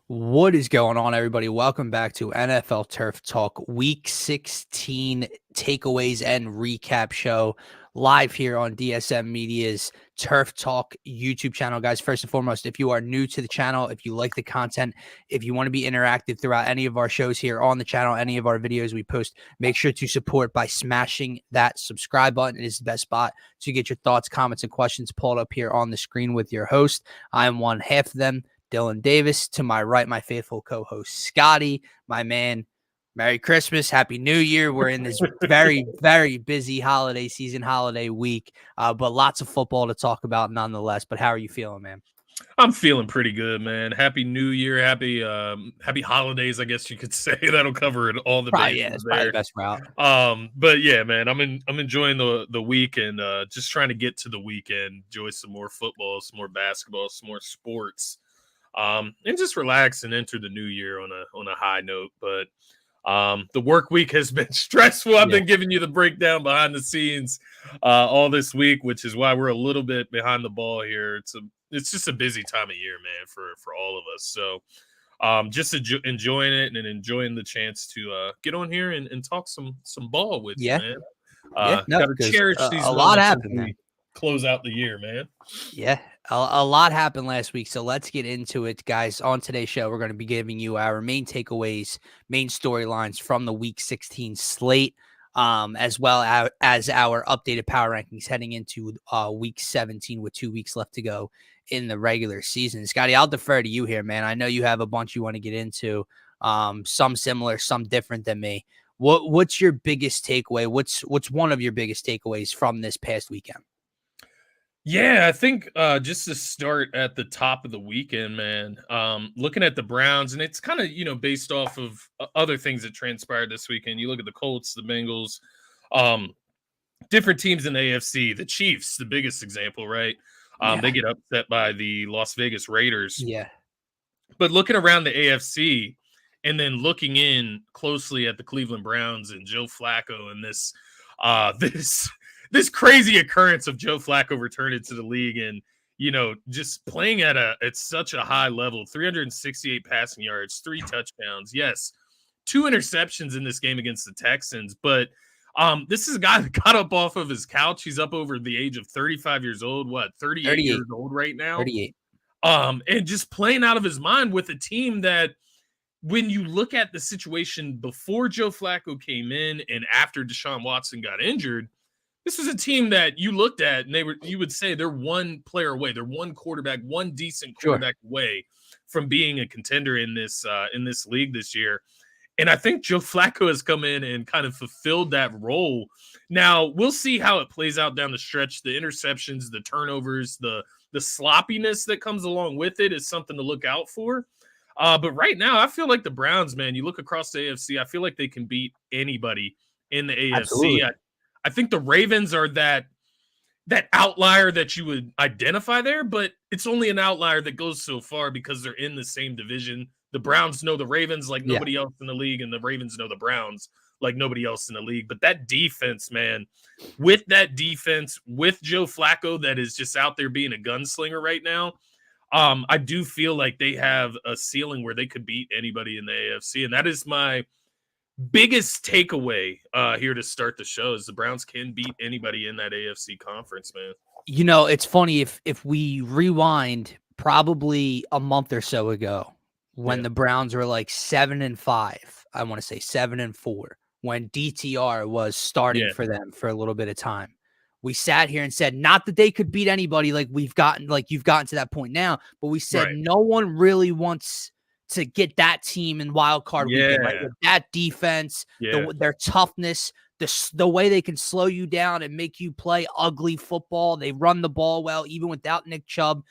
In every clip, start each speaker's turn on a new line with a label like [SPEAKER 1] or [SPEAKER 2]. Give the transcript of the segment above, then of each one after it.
[SPEAKER 1] What is going on, everybody? Welcome back to NFL Turf Talk Week 16 takeaways and recap show live here on DSM Media's Turf Talk YouTube channel. Guys, first and foremost, if you are new to the channel, if you like the content, if you want to be interactive throughout any of our shows here on the channel, any of our videos we post, make sure to support by smashing that subscribe button. It is the best spot to get your thoughts, comments, and questions pulled up here on the screen with your host. I am one half of them, Dylan Davis. To my right, my faithful co-host Scotty, my man. Merry Christmas, Happy New Year. We're in this very, very busy holiday season, holiday week, but lots of football to talk about nonetheless. But how are you feeling, man?
[SPEAKER 2] I'm feeling pretty good, man. Happy New Year, happy holidays, I guess you could say. That'll cover it all the
[SPEAKER 1] Probably,
[SPEAKER 2] bases
[SPEAKER 1] it's
[SPEAKER 2] there.
[SPEAKER 1] probably the best route.
[SPEAKER 2] But yeah, man, I'm enjoying the week and just trying to get to the weekend, enjoy some more football, some more basketball, some more sports. And just relax and enter the new year on a high note. But the work week has been stressful. I've been giving you the breakdown behind the scenes all this week, which is why we're a little bit behind the ball here. It's just a busy time of year, man, for all of us. So just enjoying it and enjoying the chance to get on here and talk some ball with you, man. Gotta cherish these
[SPEAKER 1] a lot happened,
[SPEAKER 2] man. Close out the year, man.
[SPEAKER 1] Yeah, a lot happened last week, so let's get into it, guys. On today's show, we're going to be giving you our main takeaways, main storylines from the Week 16 slate, as well as our updated power rankings heading into Week 17 with 2 weeks left to go in the regular season. Scotty, I'll defer to you here, man. I know you have a bunch you want to get into, some similar, some different than me. What's your biggest takeaway? What's one of your biggest takeaways from this past weekend?
[SPEAKER 2] Yeah, I think just to start at the top of the weekend, man, looking at the Browns, and it's kind of, based off of other things that transpired this weekend. You look at the Colts, the Bengals, different teams in the AFC, the Chiefs, the biggest example, right? They get upset by the Las Vegas Raiders.
[SPEAKER 1] Yeah.
[SPEAKER 2] But looking around the AFC and then looking in closely at the Cleveland Browns and Joe Flacco and this crazy occurrence of Joe Flacco returning to the league and, just playing at such a high level, 368 passing yards, 3 touchdowns. Yes, 2 interceptions in this game against the Texans. But this is a guy that got up off of his couch. He's up over the age of 35 years old. 38 years old right now?
[SPEAKER 1] 38.
[SPEAKER 2] And just playing out of his mind with a team that, when you look at the situation before Joe Flacco came in and after Deshaun Watson got injured, this was a team that you looked at and you would say they're one player away. They're one quarterback, one decent quarterback away from being a contender in this league this year. And I think Joe Flacco has come in and kind of fulfilled that role. Now, we'll see how it plays out down the stretch. The interceptions, the turnovers, the sloppiness that comes along with it is something to look out for. But right now, I feel like the Browns, man, you look across the AFC, I feel like they can beat anybody in the AFC. I think the Ravens are that outlier that you would identify there, but it's only an outlier that goes so far because they're in the same division. The Browns know the Ravens like nobody else in the league, and the Ravens know the Browns like nobody else in the league. But that defense, man, with Joe Flacco that is just out there being a gunslinger right now, I do feel like they have a ceiling where they could beat anybody in the AFC, and that is my biggest takeaway here to start the show is the Browns can beat anybody in that AFC conference, man.
[SPEAKER 1] It's funny if we rewind probably a month or so ago when the Browns were like 7-5, I want to say 7-4, when DTR was starting for them for a little bit of time. We sat here and said, not that they could beat anybody you've gotten to that point now, but we said no one really wants to get that team in wild card weekend, right? With that defense, their toughness, the way they can slow you down and make you play ugly football. They run the ball well, even without Nick Chubb.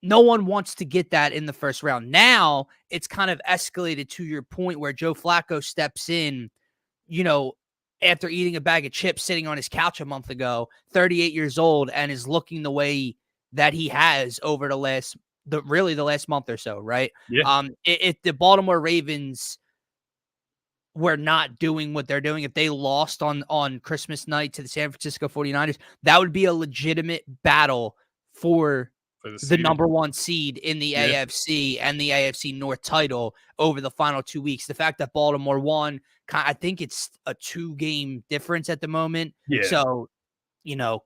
[SPEAKER 1] No one wants to get that in the first round. Now it's kind of escalated to your point where Joe Flacco steps in, after eating a bag of chips sitting on his couch a month ago, 38 years old, and is looking the way that he has over the last month or so, right?
[SPEAKER 2] Yeah.
[SPEAKER 1] If the Baltimore Ravens were not doing what they're doing, if they lost on Christmas night to the San Francisco 49ers, that would be a legitimate battle for
[SPEAKER 2] for the
[SPEAKER 1] the
[SPEAKER 2] seeding.
[SPEAKER 1] number one seed in the AFC and the AFC North title over the final 2 weeks. The fact that Baltimore won, I think it's a 2-game difference at the moment.
[SPEAKER 2] Yeah.
[SPEAKER 1] So,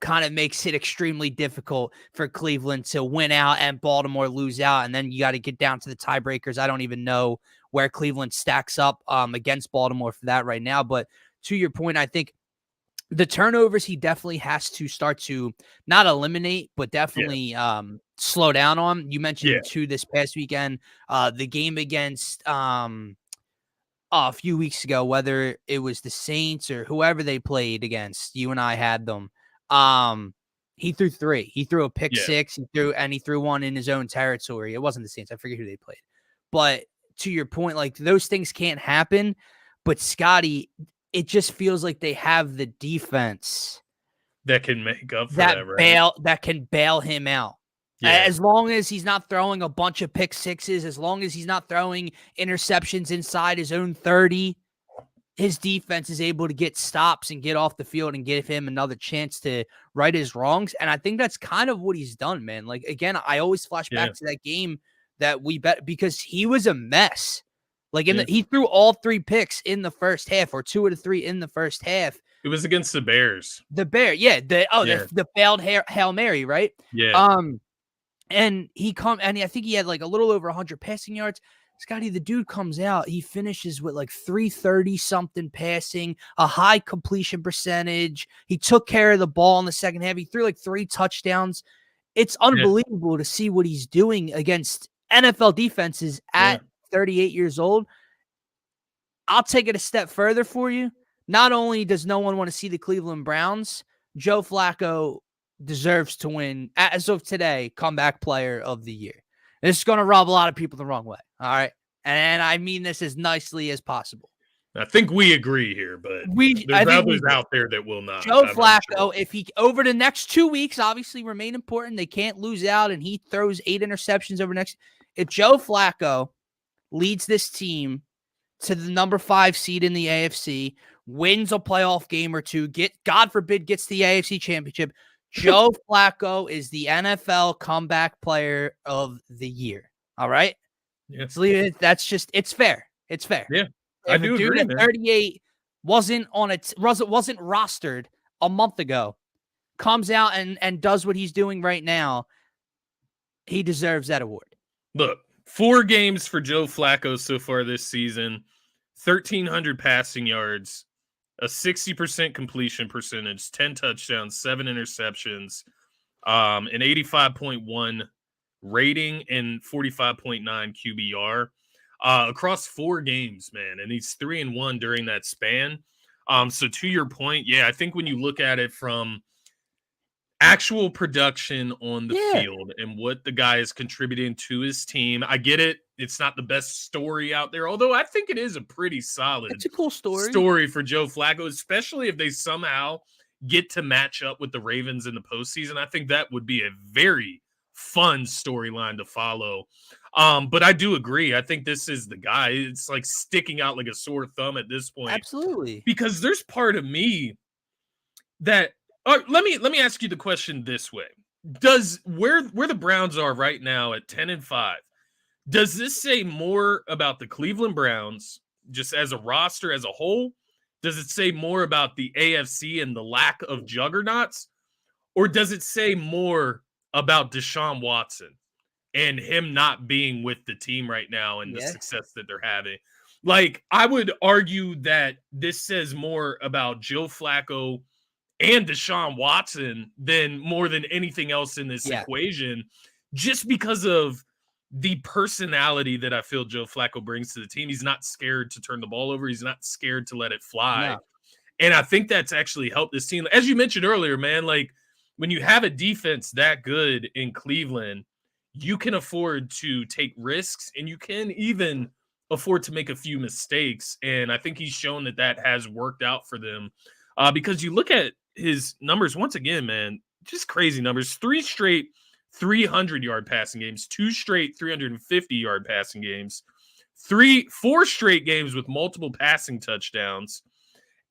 [SPEAKER 1] kind of makes it extremely difficult for Cleveland to win out and Baltimore lose out. And then you got to get down to the tiebreakers. I don't even know where Cleveland stacks up against Baltimore for that right now. But to your point, I think the turnovers he definitely has to start to not eliminate, but definitely slow down on. You mentioned two this past weekend, the game against a few weeks ago, whether it was the Saints or whoever they played against. You and I had them. He threw 3. He threw a pick 6. He threw one in his own territory. It wasn't the Saints. I forget who they played. But to your point, like those things can't happen. But Scotty, it just feels like they have the defense
[SPEAKER 2] that can make up for that, right?
[SPEAKER 1] That can bail him out.
[SPEAKER 2] Yeah.
[SPEAKER 1] As long as he's not throwing a bunch of pick sixes, as long as he's not throwing interceptions inside his own 30, his defense is able to get stops and get off the field and give him another chance to right his wrongs. And I think that's kind of what he's done, man. Like, again, I always flash back to that game that we bet because he was a mess. Like he threw all 3 picks in the first half, or 2 of the 3 in the first half.
[SPEAKER 2] It was against the Bears.
[SPEAKER 1] The the failed Hail Mary, right?
[SPEAKER 2] Yeah.
[SPEAKER 1] And I think he had like a little over 100 passing yards. Scotty, the dude comes out, he finishes with like 330 something passing, a high completion percentage. He took care of the ball in the second half. He threw like 3 touchdowns. It's unbelievable to see what he's doing against NFL defenses at 38 years old. I'll take it a step further for you. Not only does no one want to see the Cleveland Browns, Joe Flacco deserves to win, as of today, comeback player of the year. This is going to rub a lot of people the wrong way. All right. And I mean this as nicely as possible.
[SPEAKER 2] I think we agree here, but there's others out there that will not.
[SPEAKER 1] Joe Flacco, if he over the next 2 weeks, obviously remain important. They can't lose out, and he throws 8 interceptions over next. If Joe Flacco leads this team to the number 5 seed in the AFC, wins a playoff game or 2, God forbid, gets the AFC championship, Joe Flacco is the NFL comeback player of the year. All right?
[SPEAKER 2] Yeah.
[SPEAKER 1] That's just, it's fair. It's fair.
[SPEAKER 2] Yeah.
[SPEAKER 1] If a dude at 38 wasn't rostered a month ago, comes out and does what he's doing right now, he deserves that award.
[SPEAKER 2] Look, 4 games for Joe Flacco so far this season, 1,300 passing yards, a 60% completion percentage, 10 touchdowns, 7 interceptions, an 85.1 rating, and 45.9 QBR across 4 games, man. And he's 3-1 during that span. So to your point, I think when you look at it from actual production on the field and what the guy is contributing to his team, I get it. It's not the best story out there, although I think it is a pretty solid
[SPEAKER 1] It's a cool story
[SPEAKER 2] for Joe Flacco, especially if they somehow get to match up with the Ravens in the postseason. I think that would be a very fun storyline to follow. But I do agree. I think this is the guy. It's like sticking out like a sore thumb at this point.
[SPEAKER 1] Absolutely.
[SPEAKER 2] Because there's part of me that let me ask you the question this way. Does where the Browns are right now at 10-5, does this say more about the Cleveland Browns just as a roster as a whole? Does it say more about the AFC and the lack of juggernauts? Or does it say more about Deshaun Watson and him not being with the team right now and the success that they're having? Like, I would argue that this says more about Joe Flacco and Deshaun Watson than more than anything else in this equation, just because of the personality that I feel Joe Flacco brings to the team. He's not scared to turn the ball over. He's not scared to let it fly.
[SPEAKER 1] No.
[SPEAKER 2] And I think that's actually helped this team. As you mentioned earlier, man, like when you have a defense that good in Cleveland, you can afford to take risks and you can even afford to make a few mistakes. And I think he's shown that has worked out for them because you look at his numbers once again, man, just crazy numbers. 3 straight 300-yard passing games, 2 straight 350-yard passing games, 4 straight games with multiple passing touchdowns.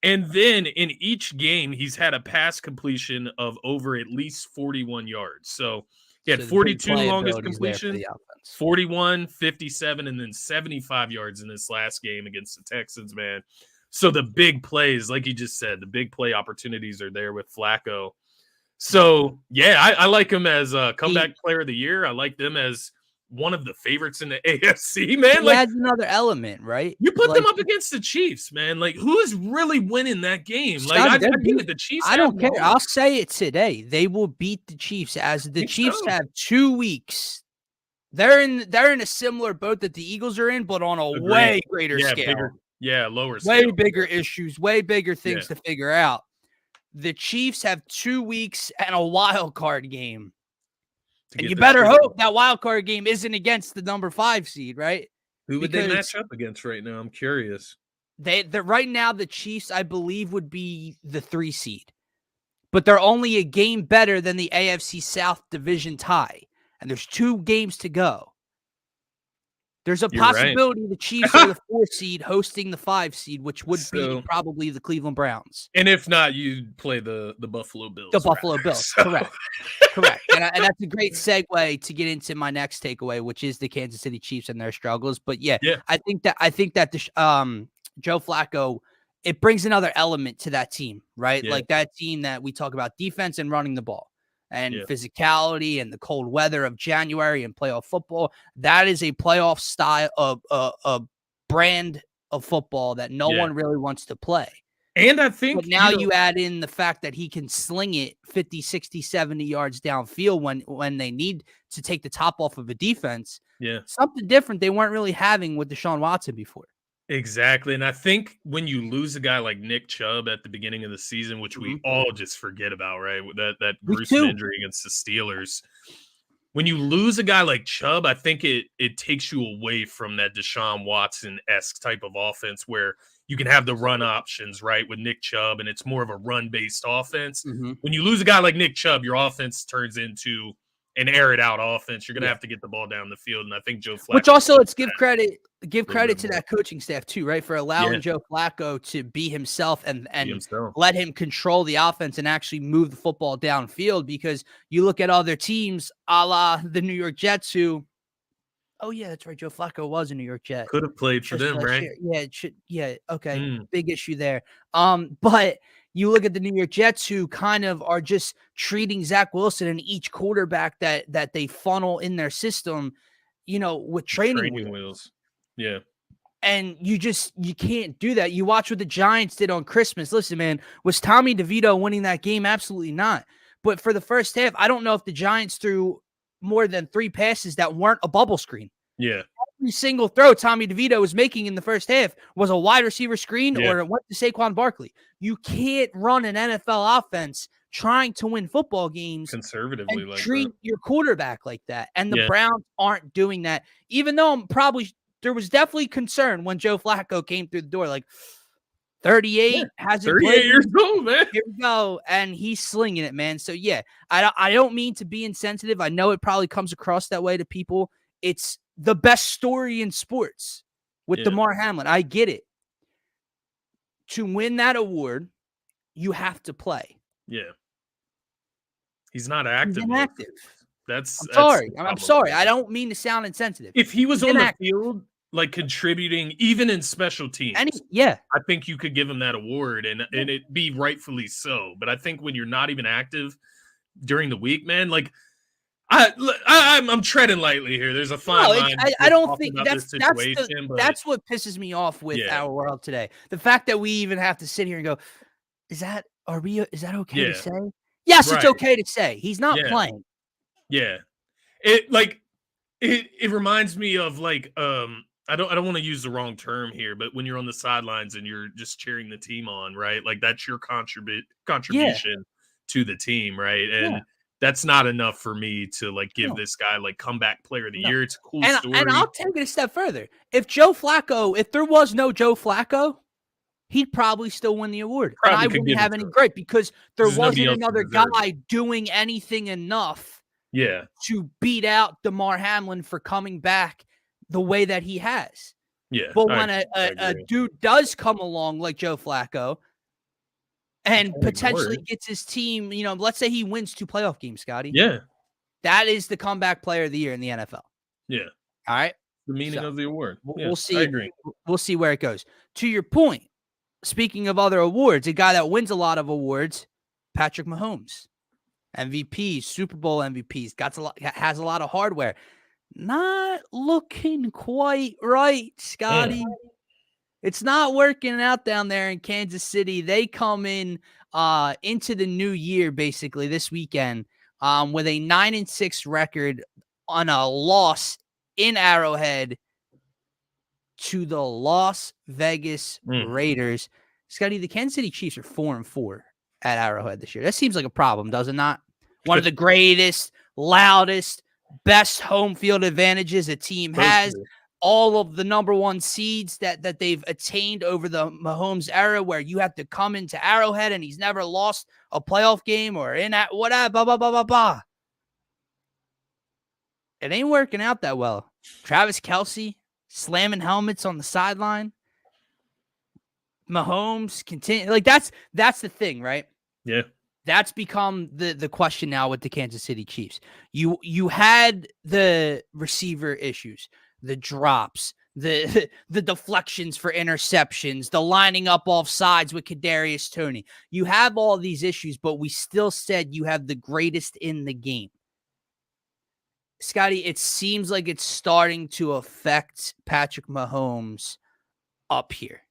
[SPEAKER 2] And then in each game, he's had a pass completion of over at least 41 yards. So He had
[SPEAKER 1] So the big
[SPEAKER 2] 42 longest
[SPEAKER 1] playability is there for
[SPEAKER 2] completion,
[SPEAKER 1] the offense.
[SPEAKER 2] 41, 57, and then 75 yards in this last game against the Texans, man. So the big plays, like you just said, the big play opportunities are there with Flacco. So, yeah, I like him as a comeback player of the year. I like them as one of the favorites in the AFC, man.
[SPEAKER 1] He
[SPEAKER 2] Like,
[SPEAKER 1] adds another element, right?
[SPEAKER 2] you put them
[SPEAKER 1] Like,
[SPEAKER 2] up against the Chiefs, man. Like, who is really winning that game? Like,
[SPEAKER 1] Scotty,
[SPEAKER 2] I get it. The Chiefs
[SPEAKER 1] I
[SPEAKER 2] have
[SPEAKER 1] don't care.
[SPEAKER 2] Mahomes.
[SPEAKER 1] I'll say it today. They will beat the Chiefs, as the Chiefs
[SPEAKER 2] so.
[SPEAKER 1] have 2 weeks. They're in a similar boat that the Eagles are in, but on a
[SPEAKER 2] Agreed.
[SPEAKER 1] way greater
[SPEAKER 2] Yeah,
[SPEAKER 1] scale.
[SPEAKER 2] bigger. Yeah, lower
[SPEAKER 1] Way
[SPEAKER 2] scale.
[SPEAKER 1] bigger issues, way bigger things to figure out. The Chiefs have 2 weeks and a wild card game. And you better hope that wild card game isn't against the number 5 seed, right?
[SPEAKER 2] Who would they match up against right now? I'm curious.
[SPEAKER 1] They right now the Chiefs, I believe, would be the 3 seed. But they're only a game better than the AFC South division tie. And there's 2 games to go. There's a possibility the Chiefs are the 4 seed hosting the 5 seed, which would be probably the Cleveland Browns.
[SPEAKER 2] And if not, you'd play the Buffalo Bills.
[SPEAKER 1] The Buffalo Bills,
[SPEAKER 2] so.
[SPEAKER 1] Correct. And that's a great segue to get into my next takeaway, which is the Kansas City Chiefs and their struggles. But yeah. I think that Joe Flacco, it brings another element to that team, right? Like that team that we talk about defense and running the ball. And physicality and the cold weather of January and playoff football. That is a playoff style of a brand of football that no one really wants to play.
[SPEAKER 2] And I think
[SPEAKER 1] but now you add in the fact that he can sling it 50, 60, 70 yards downfield when they need to take the top off of a defense.
[SPEAKER 2] Yeah.
[SPEAKER 1] Something different they weren't really having with Deshaun Watson before.
[SPEAKER 2] Exactly. And I think when you lose a guy like Nick Chubb at the beginning of the season, which we all just forget about, right? That gruesome injury against the Steelers. When you lose a guy like Chubb, I think it takes you away from that Deshaun Watson-esque type of offense where you can have the run options, right, with Nick Chubb, and it's more of a run-based offense. When you lose a guy like Nick Chubb, your offense turns into an air-it-out offense. You're going to have to get the ball down the field, and I think Joe Flacco...
[SPEAKER 1] Which also, let's give credit to that coaching staff too, right? For allowing Joe Flacco to be himself and let him control the offense and actually move the football downfield, because you look at other teams a la the New York Jets who, oh yeah, that's right, Joe Flacco was a New York Jet.
[SPEAKER 2] Could have played for them, right?
[SPEAKER 1] Okay, big issue there. But you look at the New York Jets who kind of are just treating Zach Wilson and each quarterback that they funnel in their system, with training wheels.
[SPEAKER 2] Yeah.
[SPEAKER 1] And you can't do that. You watch what the Giants did on Christmas. Listen, man, was Tommy DeVito winning that game? Absolutely not. But for the first half, I don't know if the Giants threw more than 3 passes that weren't a bubble screen.
[SPEAKER 2] Yeah.
[SPEAKER 1] Every single throw Tommy DeVito was making in the first half was a wide receiver screen or it went to Saquon Barkley. You can't run an NFL offense trying to win football games
[SPEAKER 2] conservatively,
[SPEAKER 1] and treat your quarterback like that. And the Browns aren't doing that, even though there was definitely concern when Joe Flacco came through the door, like 38, hasn't
[SPEAKER 2] 38 years old, man.
[SPEAKER 1] Here we go. And he's slinging it, man. So yeah, I don't mean to be insensitive. I know it probably comes across that way to people. It's the best story in sports with Damar Hamlin. I get it. To win that award, you have to play.
[SPEAKER 2] Yeah. He's not active.
[SPEAKER 1] He's inactive.
[SPEAKER 2] I'm
[SPEAKER 1] sorry. I don't mean to sound insensitive.
[SPEAKER 2] If he was on the field, like contributing, even in special teams, I think you could give him that award and it be rightfully so. But I think when you're not even active during the week, man, like I'm treading lightly here. There's a fine line.
[SPEAKER 1] I don't think that's what pisses me off with our world today. The fact that we even have to sit here and go, is that okay to say? Yes, it's okay to say. He's not playing.
[SPEAKER 2] Yeah. It reminds me of like I don't want to use the wrong term here, but when you're on the sidelines and you're just cheering the team on, right? Like that's your contribution to the team, right? And that's not enough for me to like give this guy like comeback player of the year. It's a cool story.
[SPEAKER 1] And I'll take it a step further. If there was no Joe Flacco, he'd probably still win the award. And I wouldn't have any gripe because there wasn't another guy doing anything enough to beat out Damar Hamlin for coming back the way that he has.
[SPEAKER 2] Yeah.
[SPEAKER 1] But when a dude does come along like Joe Flacco and potentially gets his team, let's say he wins 2 playoff games, Scotty.
[SPEAKER 2] Yeah.
[SPEAKER 1] That is the comeback player of the year in the NFL.
[SPEAKER 2] Yeah.
[SPEAKER 1] All right.
[SPEAKER 2] The meaning of the award.
[SPEAKER 1] We'll see.
[SPEAKER 2] I agree.
[SPEAKER 1] We'll see where it goes. To your point, speaking of other awards, a guy that wins a lot of awards, Patrick Mahomes, MVP, Super Bowl MVPs, has a lot of hardware. Not looking quite right, Scotty. It's not working out down there in Kansas City. They come in into the new year basically this weekend with a 9-6 record on a loss in Arrowhead to the Las Vegas Raiders. Scotty, the Kansas City Chiefs are 4-4 at Arrowhead this year. That seems like a problem, does it not? One of the greatest, loudest, best home field advantages a team has. All of the number one seeds that they've attained over the Mahomes era, where you have to come into Arrowhead and he's never lost a playoff game or in at whatever, blah, blah, blah, blah, blah. It ain't working out that well. Travis Kelce slamming helmets on the sideline. Mahomes continue like that's the thing, right?
[SPEAKER 2] Yeah.
[SPEAKER 1] That's become the question now with the Kansas City Chiefs. You had the receiver issues, the drops, the deflections for interceptions, the lining up off sides with Kadarius Toney. You have all these issues, but we still said you have the greatest in the game. Scotty, it seems like it's starting to affect Patrick Mahomes up here.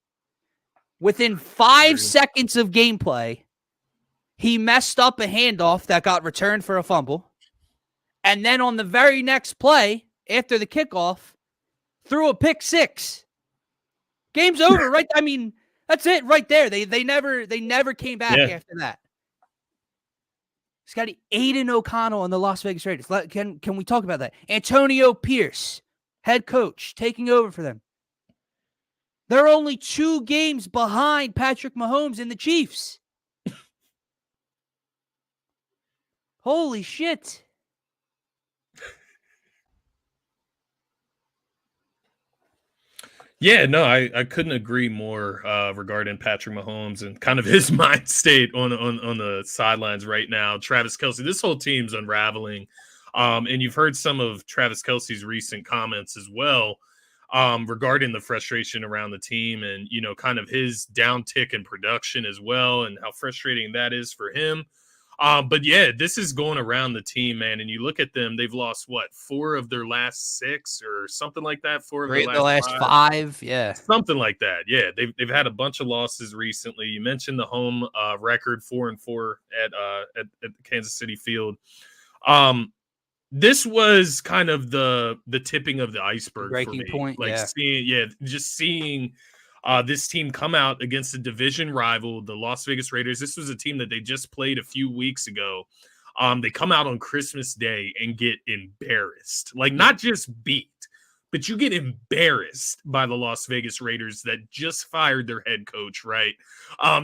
[SPEAKER 1] Within 5 seconds of gameplay, he messed up a handoff that got returned for a fumble. And then on the very next play, after the kickoff, threw a pick six. Game's over, right? I mean, that's it right there. They never came back after that. Scotty, Aiden O'Connell and the Las Vegas Raiders. Can we talk about that? Antonio Pierce, head coach, taking over for them. They're only 2 games behind Patrick Mahomes and the Chiefs. Holy shit.
[SPEAKER 2] Yeah, no, I couldn't agree more regarding Patrick Mahomes and kind of his mind state on the sidelines right now. Travis Kelce, this whole team's unraveling. And you've heard some of Travis Kelce's recent comments as well regarding the frustration around the team and, you know, kind of his downtick in production as well and how frustrating that is for him. But yeah, this is going around the team, man. And you look at them, they've lost 4 of their last 6 or something like that. 4 of their last
[SPEAKER 1] 5. Yeah.
[SPEAKER 2] Something like that. Yeah. They've had a bunch of losses recently. You mentioned the home record 4-4 at the Kansas City field. This was kind of the tipping of the iceberg
[SPEAKER 1] breaking
[SPEAKER 2] for me.
[SPEAKER 1] Point.
[SPEAKER 2] Like seeing this team come out against a division rival, the Las Vegas Raiders. This was a team that they just played a few weeks ago. They come out on Christmas Day and get embarrassed. Like, not just beat, but you get embarrassed by the Las Vegas Raiders that just fired their head coach, right?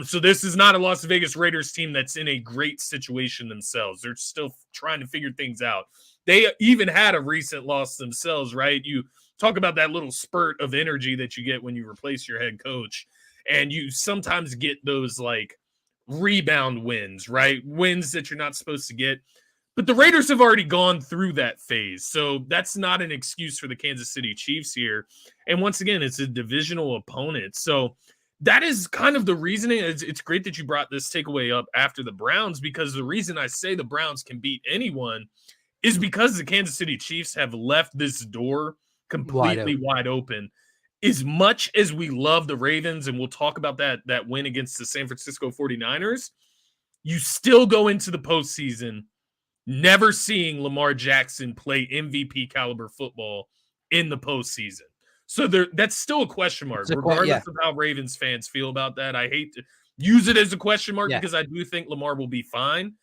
[SPEAKER 2] So this is not a Las Vegas Raiders team that's in a great situation themselves. They're still trying to figure things out. They even had a recent loss themselves, right? You talk about that little spurt of energy that you get when you replace your head coach. And you sometimes get those like rebound wins, right? Wins that you're not supposed to get. But the Raiders have already gone through that phase. So that's not an excuse for the Kansas City Chiefs here. And once again, it's a divisional opponent. So that is kind of the reasoning. It's great that you brought this takeaway up after the Browns, because the reason I say the Browns can beat anyone is because the Kansas City Chiefs have left this door completely wide open. As much as we love the Ravens, and we'll talk about that win against the San Francisco 49ers, you still go into the postseason never seeing Lamar Jackson play MVP caliber football in the postseason. So that's still a question mark, regardless of how Ravens fans feel about that. I hate to use it as a question mark because I do think Lamar will be fine.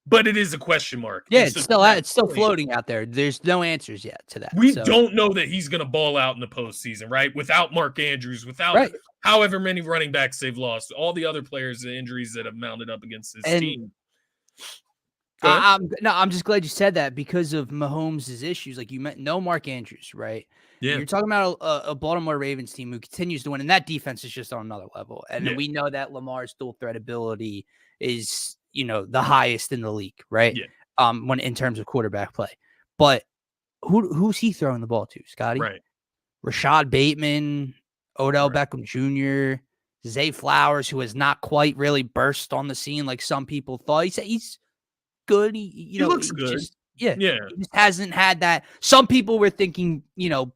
[SPEAKER 2] But it is a question mark.
[SPEAKER 1] Yeah, it's still floating out there. There's no answers yet to that.
[SPEAKER 2] We don't know that he's going to ball out in the postseason, right? Without Mark Andrews, without however many running backs they've lost, all the other players, the injuries that have mounted up against this team.
[SPEAKER 1] I'm just glad you said that because of Mahomes' issues. Like you meant, no Mark Andrews, right? Yeah, you're talking about a Baltimore Ravens team who continues to win, and that defense is just on another level. And we know that Lamar's dual threat ability is, the highest in the league, right?
[SPEAKER 2] Yeah.
[SPEAKER 1] when in terms of quarterback play. But who's he throwing the ball to, Scotty?
[SPEAKER 2] Right.
[SPEAKER 1] Rashad Bateman, Odell Beckham Jr., Zay Flowers, who has not quite really burst on the scene like some people thought. He's good.
[SPEAKER 2] He looks good.
[SPEAKER 1] He just hasn't had that. Some people were thinking,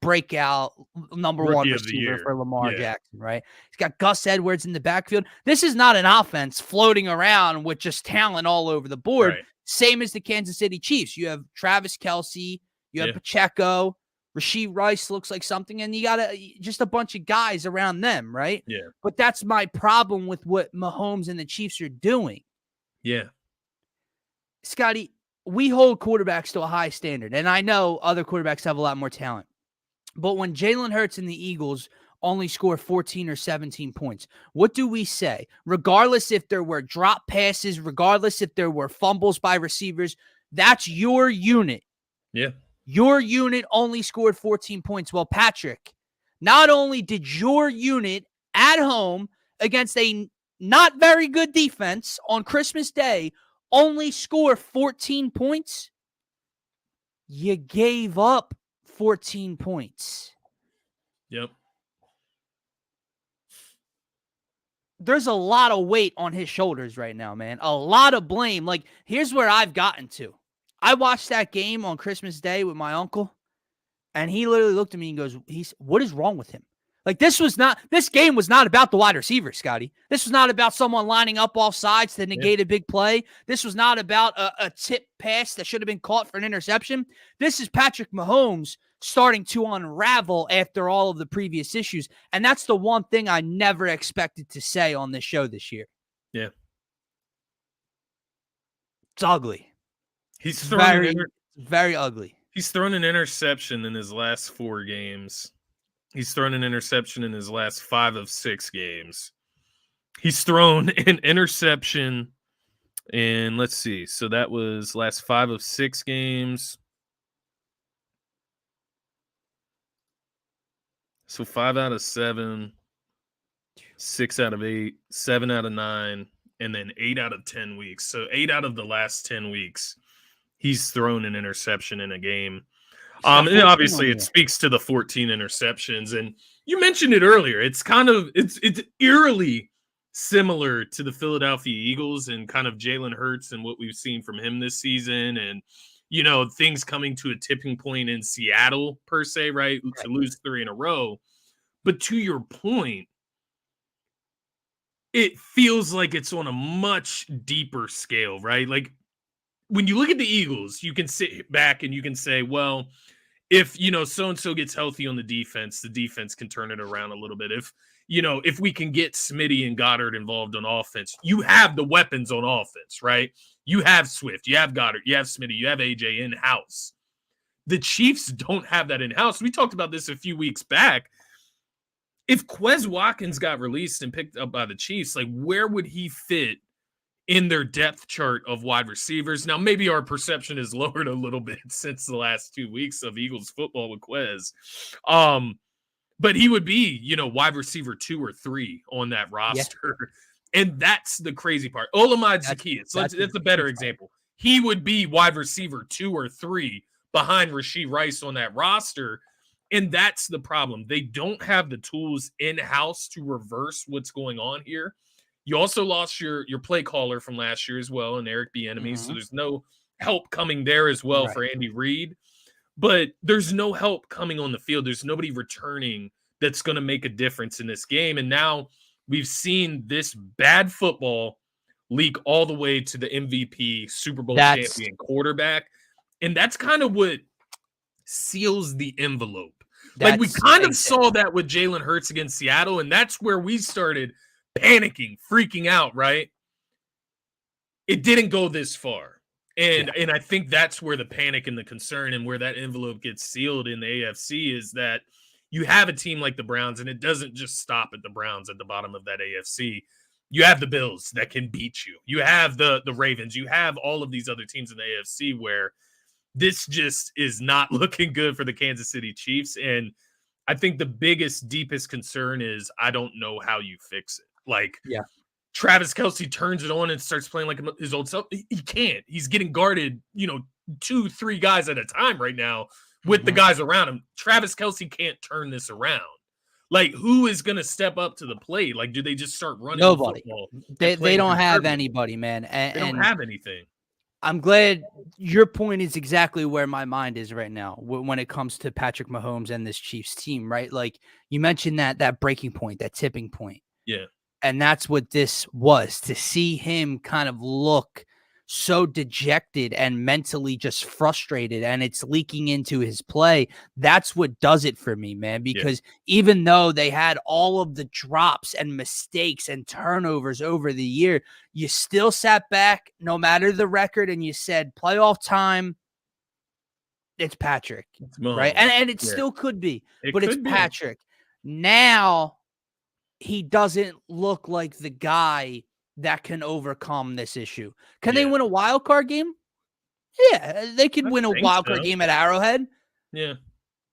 [SPEAKER 1] breakout number
[SPEAKER 2] Rookie
[SPEAKER 1] one
[SPEAKER 2] of the
[SPEAKER 1] receiver
[SPEAKER 2] year.
[SPEAKER 1] for Lamar Jackson, right? He's got Gus Edwards in the backfield. This is not an offense floating around with just talent all over the board.
[SPEAKER 2] Right.
[SPEAKER 1] Same as the Kansas City Chiefs. You have Travis Kelce, you have Pacheco, Rashee Rice looks like something, and you got just a bunch of guys around them, right?
[SPEAKER 2] Yeah.
[SPEAKER 1] But that's my problem with what Mahomes and the Chiefs are doing.
[SPEAKER 2] Yeah.
[SPEAKER 1] Scotty, we hold quarterbacks to a high standard, and I know other quarterbacks have a lot more talent. But when Jalen Hurts and the Eagles only score 14 or 17 points, what do we say? Regardless if there were drop passes, regardless if there were fumbles by receivers, that's your unit.
[SPEAKER 2] Yeah.
[SPEAKER 1] Your unit only scored 14 points. Well, Patrick, not only did your unit at home against a not very good defense on Christmas Day only score 14 points, you gave up 14 points.
[SPEAKER 2] Yep.
[SPEAKER 1] There's a lot of weight on his shoulders right now, man. A lot of blame. Like, here's where I've gotten to. I watched that game on Christmas Day with my uncle, and he literally looked at me and goes, what is wrong with him? Like, this game was not about the wide receiver, Scotty. This was not about someone lining up off sides to negate a big play. This was not about a tip pass that should have been caught for an interception. This is Patrick Mahomes starting to unravel after all of the previous issues. And that's the one thing I never expected to say on this show this year.
[SPEAKER 2] Yeah.
[SPEAKER 1] It's ugly.
[SPEAKER 2] He's
[SPEAKER 1] very ugly.
[SPEAKER 2] He's thrown an interception in his last 4 games. He's thrown an interception in his last 5 of 6 games. He's thrown an interception in, let's see, so that was last 5 of 6 games. So 5 out of 7, 6 out of 8, 7 out of 9, and then 8 out of 10 weeks. So 8 out of the last 10 weeks, he's thrown an interception in a game. And obviously it speaks to the 14 interceptions. And you mentioned it earlier. It's it's eerily similar to the Philadelphia Eagles and kind of Jalen Hurts and what we've seen from him this season. And, things coming to a tipping point in Seattle per se, right? To lose 3 in a row. But to your point, it feels like it's on a much deeper scale, right? Like, when you look at the Eagles, you can sit back and you can say, well, if, so-and-so gets healthy on the defense can turn it around a little bit. If we can get Smitty and Goddard involved on offense, you have the weapons on offense, right? You have Swift, you have Goddard, you have Smitty, you have AJ in-house. The Chiefs don't have that in-house. We talked about this a few weeks back. If Quez Watkins got released and picked up by the Chiefs, like, where would he fit in their depth chart of wide receivers? Now, maybe our perception is lowered a little bit since the last 2 weeks of Eagles football with Quez. But he would be, wide receiver 2 or 3 on that roster. Yeah. And that's the crazy part. Olamide Zaccheaus, that's a better example. He would be wide receiver 2 or 3 behind Rashee Rice on that roster. And that's the problem. They don't have the tools in-house to reverse what's going on here. You also lost your play caller from last year as well, and Eric Bieniemy. So there's no help coming there as well for Andy Reid. But there's no help coming on the field. There's nobody returning that's going to make a difference in this game. And now we've seen this bad football leak all the way to the MVP, Super Bowl champion quarterback. And that's kind of what seals the envelope. Like, we kind of saw that with Jalen Hurts against Seattle, and that's where we started panicking, freaking out, right? It didn't go this far. And I think that's where the panic and the concern and where that envelope gets sealed in the AFC is that you have a team like the Browns, and it doesn't just stop at the Browns at the bottom of that AFC. You have the Bills that can beat you. You have the Ravens. You have all of these other teams in the AFC where this just is not looking good for the Kansas City Chiefs. And I think the biggest, deepest concern is I don't know how you fix it. Like, Travis Kelce turns it on and starts playing like his old self. He can't. He's getting guarded, 2-3 guys at a time right now with the guys around him. Travis Kelce can't turn this around. Like, who is going to step up to the plate? Like, do they just start running
[SPEAKER 1] Nobody.
[SPEAKER 2] the football?
[SPEAKER 1] They don't have anybody, man.
[SPEAKER 2] They don't have anything.
[SPEAKER 1] I'm glad your point is exactly where my mind is right now when it comes to Patrick Mahomes and this Chiefs team, right? Like, you mentioned that breaking point, that tipping point.
[SPEAKER 2] Yeah.
[SPEAKER 1] And that's what this was, to see him kind of look so dejected and mentally just frustrated, and it's leaking into his play. That's what does it for me, man, because even though they had all of the drops and mistakes and turnovers over the year, you still sat back no matter the record and you said, playoff time, it's Patrick, right? And it still could be, but it's Patrick. Now he doesn't look like the guy that can overcome this issue. Can they win a wild card game? Yeah, they could win a wild card game at Arrowhead.
[SPEAKER 2] Yeah.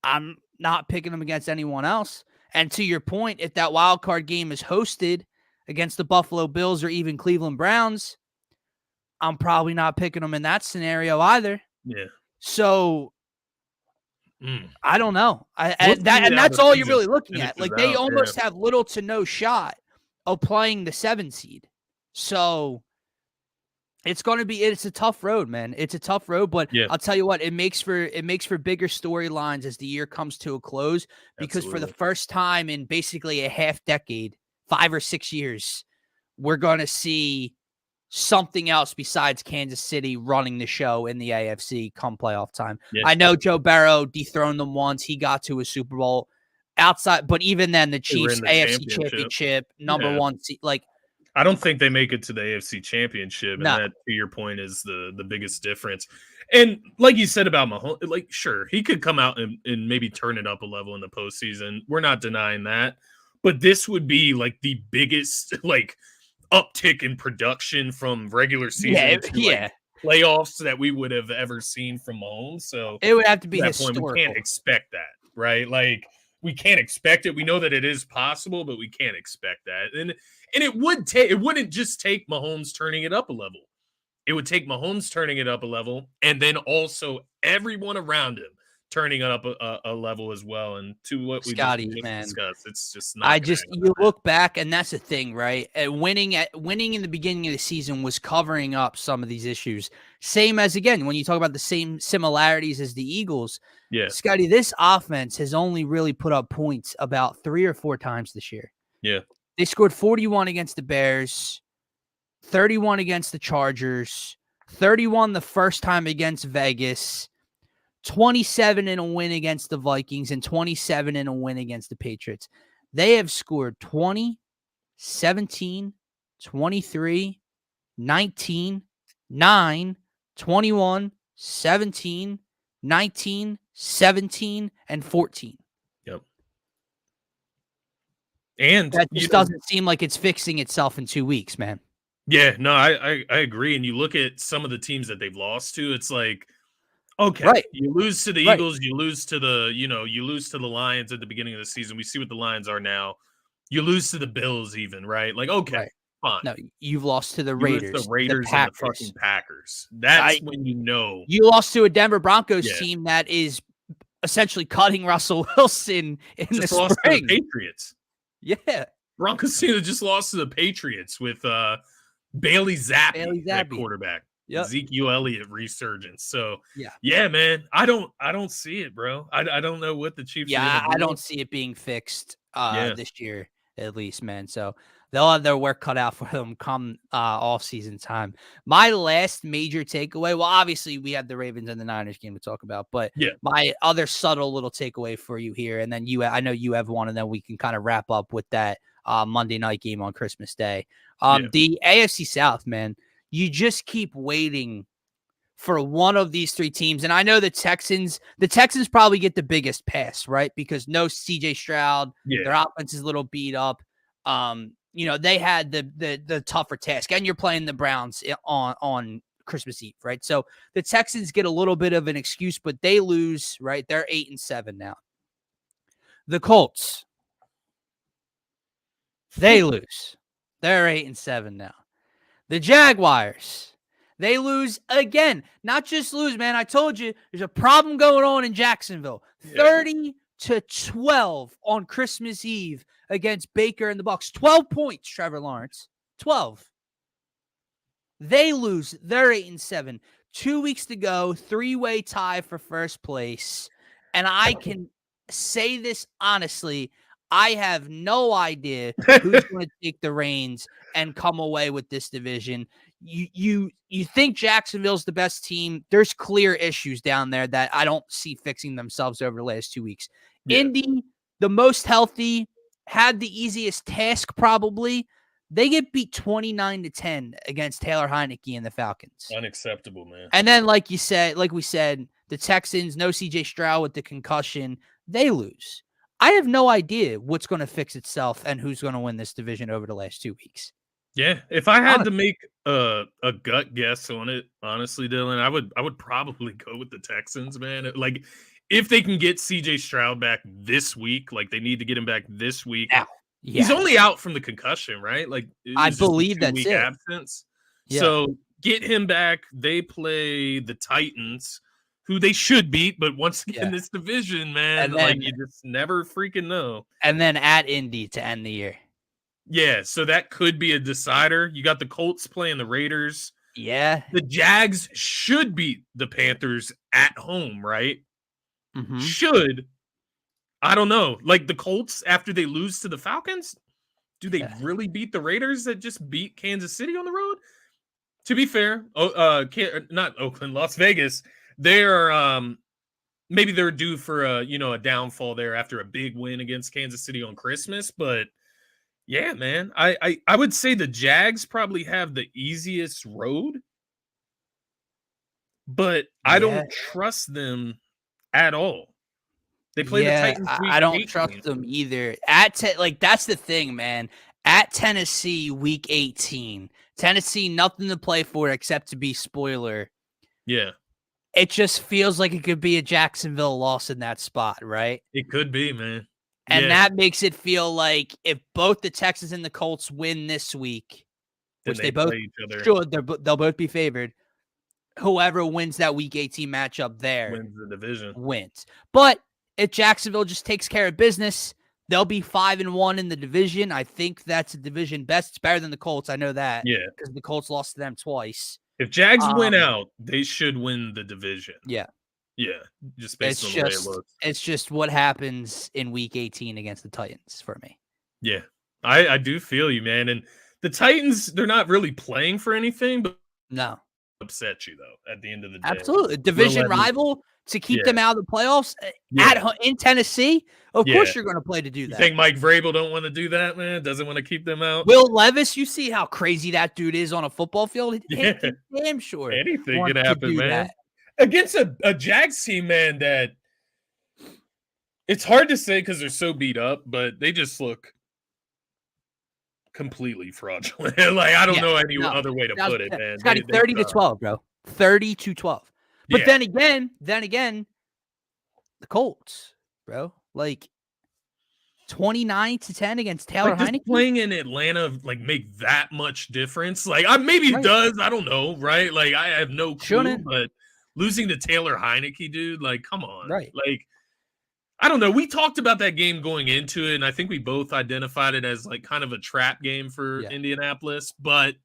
[SPEAKER 1] I'm not picking them against anyone else. And to your point, if that wild card game is hosted against the Buffalo Bills or even Cleveland Browns, I'm probably not picking them in that scenario either.
[SPEAKER 2] Yeah.
[SPEAKER 1] So I don't know. That's all you're really looking at. Like, they almost have little to no shot of playing the 7 seed. So it's a tough road, man. It's a tough road, but I'll tell you what, it makes for bigger storylines as the year comes to a close, because for the first time in basically a half decade, 5 or 6 years, we're going to see something else besides Kansas City running the show in the AFC come playoff time. Yeah. I know Joe Burrow dethroned them once. He got to a Super Bowl outside, but even then the Chiefs AFC championship number 1 seed, like,
[SPEAKER 2] I don't think they make it to the AFC championship. And that, to your point, is the biggest difference. And like you said about Mahomes, like, sure, he could come out and maybe turn it up a level in the postseason. We're not denying that, but this would be like the biggest, like, uptick in production from regular season to playoffs that we would have ever seen from Mahomes. So
[SPEAKER 1] it would have to be historical.
[SPEAKER 2] We can't expect that, right? Like, we can't expect it. We know that it is possible, but we can't expect that. And it wouldn't just take Mahomes turning it up a level. It would take Mahomes turning it up a level, and then also everyone around him turning it up a level as well. And to what we just discussed, it's just not.
[SPEAKER 1] You look back, and that's the thing, right? Winning in the beginning of the season was covering up some of these issues. Same as, again, when you talk about the same similarities as the Eagles.
[SPEAKER 2] Yeah,
[SPEAKER 1] Scotty, this offense has only really put up points about 3 or 4 times this year.
[SPEAKER 2] Yeah,
[SPEAKER 1] they scored 41 against the Bears, 31 against the Chargers, 31 the first time against Vegas, 27 in a win against the Vikings, and 27 in a win against the Patriots. They have scored 20, 17, 23, 19, 9, 21, 17, 19, 17, and 14.
[SPEAKER 2] Yep. And
[SPEAKER 1] that just doesn't seem like it's fixing itself in 2 weeks, man.
[SPEAKER 2] Yeah, no, I agree. And you look at some of the teams that they've lost to, it's like, okay, you lose to the Eagles, you lose to the Lions at the beginning of the season. We see what the Lions are now. You lose to the Bills even, right? Like, okay, fine.
[SPEAKER 1] No, you've lost to the Raiders.
[SPEAKER 2] The Raiders and the fucking Packers. That's when you know.
[SPEAKER 1] You lost to a Denver Broncos team that is essentially cutting Russell Wilson in the spring.
[SPEAKER 2] Lost to the Patriots.
[SPEAKER 1] Yeah.
[SPEAKER 2] Broncos team that just lost to the Patriots with Bailey Zappi at quarterback. Yep. Ezekiel Elliott resurgence. So yeah, man, I don't see it, bro. I don't know what the Chiefs.
[SPEAKER 1] I don't see it being fixed this year, at least, man. So they'll have their work cut out for them come off season time. My last major takeaway. Well, obviously we have the Ravens and the Niners game to talk about, but my other subtle little takeaway for you here, and then I know you have one, and then we can kind of wrap up with that Monday night game on Christmas Day. The AFC South, man. You just keep waiting for one of these 3 teams. And I know the Texans probably get the biggest pass, right? Because no CJ Stroud, their offense is a little beat up. They had the tougher task, and you're playing the Browns on Christmas Eve, right? So the Texans get a little bit of an excuse, but they lose, right? They're 8-7 now. The Colts, they lose. They're 8-7 now. The Jaguars, they lose again. Not just lose, man. I told you there's a problem going on in Jacksonville. 30-12 on Christmas Eve against Baker and the Bucs. 12 points, Trevor Lawrence. 12. They lose. They're 8-7. 2 weeks to go. 3-way tie for first place. And I can say this honestly. I have no idea who's going to take the reins and come away with this division. You think Jacksonville's the best team? There's clear issues down there that I don't see fixing themselves over the last 2 weeks. Yeah. Indy, the most healthy, had the easiest task probably. They get beat 29-10 against Taylor Heineke and the Falcons.
[SPEAKER 2] Unacceptable, man.
[SPEAKER 1] And then, like we said, the Texans, no CJ Stroud with the concussion, they lose. I have no idea what's going to fix itself and who's going to win this division over the last 2 weeks.
[SPEAKER 2] Yeah, if I had to make a gut guess on it, honestly, Dylan, I would probably go with the Texans, man. Like, if they can get CJ Stroud back this week, like they need to get him back this week.
[SPEAKER 1] Now,
[SPEAKER 2] he's only out from the concussion, right? Like,
[SPEAKER 1] I believe that's it.
[SPEAKER 2] Absence. Yeah. So get him back. They play the Titans, who they should beat, but once again, this division, man, like you just never freaking know.
[SPEAKER 1] And then at Indy to end the year.
[SPEAKER 2] Yeah, so that could be a decider. You got the Colts playing the Raiders.
[SPEAKER 1] Yeah.
[SPEAKER 2] The Jags should beat the Panthers at home, right?
[SPEAKER 1] Mm-hmm.
[SPEAKER 2] Should. I don't know. Like the Colts, after they lose to the Falcons, do they really beat the Raiders that just beat Kansas City on the road? To be fair, not Oakland, Las Vegas, they're maybe they're due for a downfall there after a big win against Kansas City on Christmas. But yeah, man, I would say the Jags probably have the easiest road, but I don't trust them at all. They play the Titans.
[SPEAKER 1] I don't trust them either. That's the thing, man. At Tennessee, week 18, Tennessee, nothing to play for except to be spoiler.
[SPEAKER 2] Yeah.
[SPEAKER 1] It just feels like it could be a Jacksonville loss in that spot, right?
[SPEAKER 2] It could be, man.
[SPEAKER 1] And that makes it feel like if both the Texans and the Colts win this week, which they both should, they'll both be favored. Whoever wins that week 18 matchup there
[SPEAKER 2] wins the division.
[SPEAKER 1] Wins. But if Jacksonville just takes care of business, they'll be 5-1 in the division. I think that's a division best. It's better than the Colts. I know that.
[SPEAKER 2] Yeah.
[SPEAKER 1] Because the Colts lost to them twice.
[SPEAKER 2] If Jags win out, they should win the division.
[SPEAKER 1] Yeah.
[SPEAKER 2] Yeah. Just based on the way it looks.
[SPEAKER 1] It's just what happens in week 18 against the Titans for me.
[SPEAKER 2] Yeah. I do feel you, man. And the Titans, they're not really playing for anything, but
[SPEAKER 1] no.
[SPEAKER 2] Upset you, though, at the end of the day.
[SPEAKER 1] Absolutely. Division rival to keep them out of the playoffs in Tennessee. Of course you're going to play to do that.
[SPEAKER 2] You think Mike Vrabel don't want to do that, man? Doesn't want to keep them out?
[SPEAKER 1] Will Levis, you see how crazy that dude is on a football field? Damn sure.
[SPEAKER 2] Anything can happen, man. That. Against a Jags team, man, that it's hard to say because they're so beat up, but they just look completely fraudulent. Like, I don't know any other way to put it, man.
[SPEAKER 1] It's got 30-12, bro. 30-12. But then again, the Colts, bro, like 29-10 against Taylor Heineke.
[SPEAKER 2] Playing in Atlanta, like, make that much difference? Like, maybe it does. I don't know, right? Like, I have no clue. But losing to Taylor Heineke, dude, like, come on,
[SPEAKER 1] right?
[SPEAKER 2] Like, I don't know. We talked about that game going into it, and I think we both identified it as like kind of a trap game for Indianapolis. But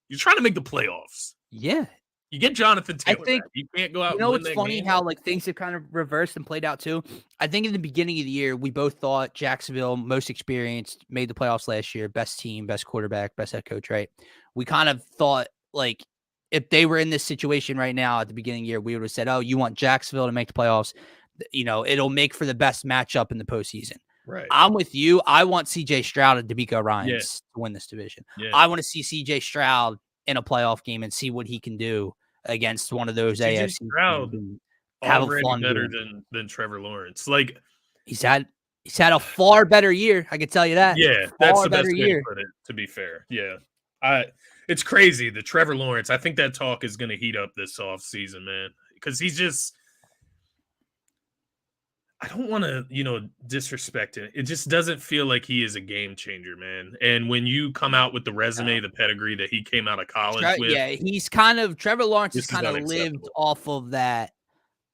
[SPEAKER 2] you're trying to make the playoffs.
[SPEAKER 1] Yeah.
[SPEAKER 2] You get Jonathan Taylor back. You can't go out and win that game.
[SPEAKER 1] It's funny how like things have kind of reversed and played out too. I think in the beginning of the year, we both thought Jacksonville, most experienced, made the playoffs last year, best team, best quarterback, best head coach, right? We kind of thought like if they were in this situation right now at the beginning of the year, we would have said, oh, you want Jacksonville to make the playoffs. You know, it'll make for the best matchup in the postseason.
[SPEAKER 2] Right.
[SPEAKER 1] I'm with you. I want CJ Stroud and DeMeco Ryans to win this division.
[SPEAKER 2] Yeah.
[SPEAKER 1] I want to see CJ Stroud in a playoff game and see what he can do against one of those AFC
[SPEAKER 2] Stroud
[SPEAKER 1] have
[SPEAKER 2] already
[SPEAKER 1] a fun
[SPEAKER 2] better
[SPEAKER 1] game.
[SPEAKER 2] than Trevor Lawrence. Like
[SPEAKER 1] he's had a far better year. I can tell you that.
[SPEAKER 2] Yeah, that's the best way to put it. To be fair, yeah, it's crazy. The Trevor Lawrence. I think that talk is going to heat up this offseason, man, because he's just. I don't want to, disrespect it. It just doesn't feel like he is a game changer, man. And when you come out with the resume, the pedigree that he came out of college with,
[SPEAKER 1] Yeah, Trevor Lawrence has
[SPEAKER 2] this is
[SPEAKER 1] kind of lived
[SPEAKER 2] unacceptable.
[SPEAKER 1] off of that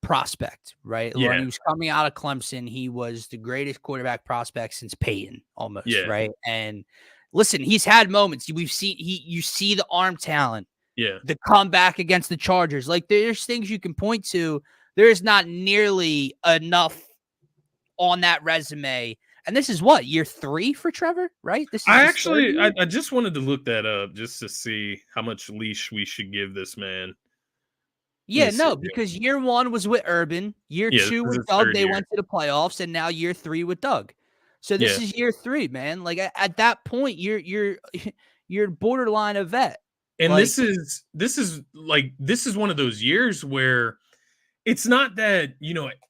[SPEAKER 1] prospect, right? When
[SPEAKER 2] Yeah,
[SPEAKER 1] he was coming out of Clemson, he was the greatest quarterback prospect since Peyton, almost,
[SPEAKER 2] yeah,
[SPEAKER 1] right? And listen, he's had moments. You see the arm talent,
[SPEAKER 2] yeah.
[SPEAKER 1] the comeback against the Chargers. Like there's things you can point to. There is not nearly enough on that resume. And this is what, year 3 for Trevor, right? This is
[SPEAKER 2] I
[SPEAKER 1] his third
[SPEAKER 2] actually,
[SPEAKER 1] year.
[SPEAKER 2] I just wanted to look that up just to see how much leash we should give this man. Let
[SPEAKER 1] Yeah,
[SPEAKER 2] me see
[SPEAKER 1] no,
[SPEAKER 2] here.
[SPEAKER 1] because year 1 was with Urban, year
[SPEAKER 2] Yeah, this
[SPEAKER 1] 2
[SPEAKER 2] is
[SPEAKER 1] with
[SPEAKER 2] his
[SPEAKER 1] Doug,
[SPEAKER 2] third
[SPEAKER 1] they
[SPEAKER 2] year.
[SPEAKER 1] went to the playoffs, and now year 3 with Doug. So this
[SPEAKER 2] Yeah,
[SPEAKER 1] is year 3, man. Like at that point, you're you're borderline a vet.
[SPEAKER 2] and
[SPEAKER 1] Like
[SPEAKER 2] this is one of those years where it's not that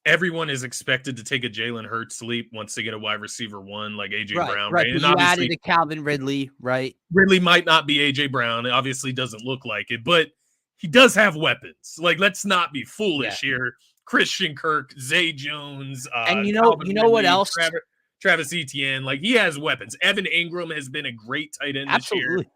[SPEAKER 2] everyone is expected to take a Jalen Hurts leap once they get a wide receiver one like AJ
[SPEAKER 1] right,
[SPEAKER 2] Brown,
[SPEAKER 1] right.
[SPEAKER 2] right?
[SPEAKER 1] Because
[SPEAKER 2] And
[SPEAKER 1] you added
[SPEAKER 2] obviously,
[SPEAKER 1] a Calvin Ridley, right?
[SPEAKER 2] Ridley might not be AJ Brown. It obviously doesn't look like it, but he does have weapons. Like, let's not be
[SPEAKER 1] Yeah.
[SPEAKER 2] foolish here. Christian Kirk, Zay Jones,
[SPEAKER 1] And
[SPEAKER 2] Calvin
[SPEAKER 1] you know what
[SPEAKER 2] Ridley,
[SPEAKER 1] else?
[SPEAKER 2] Travis Etienne. Like, he has weapons. Evan Ingram has been a great tight end this year.
[SPEAKER 1] Absolutely.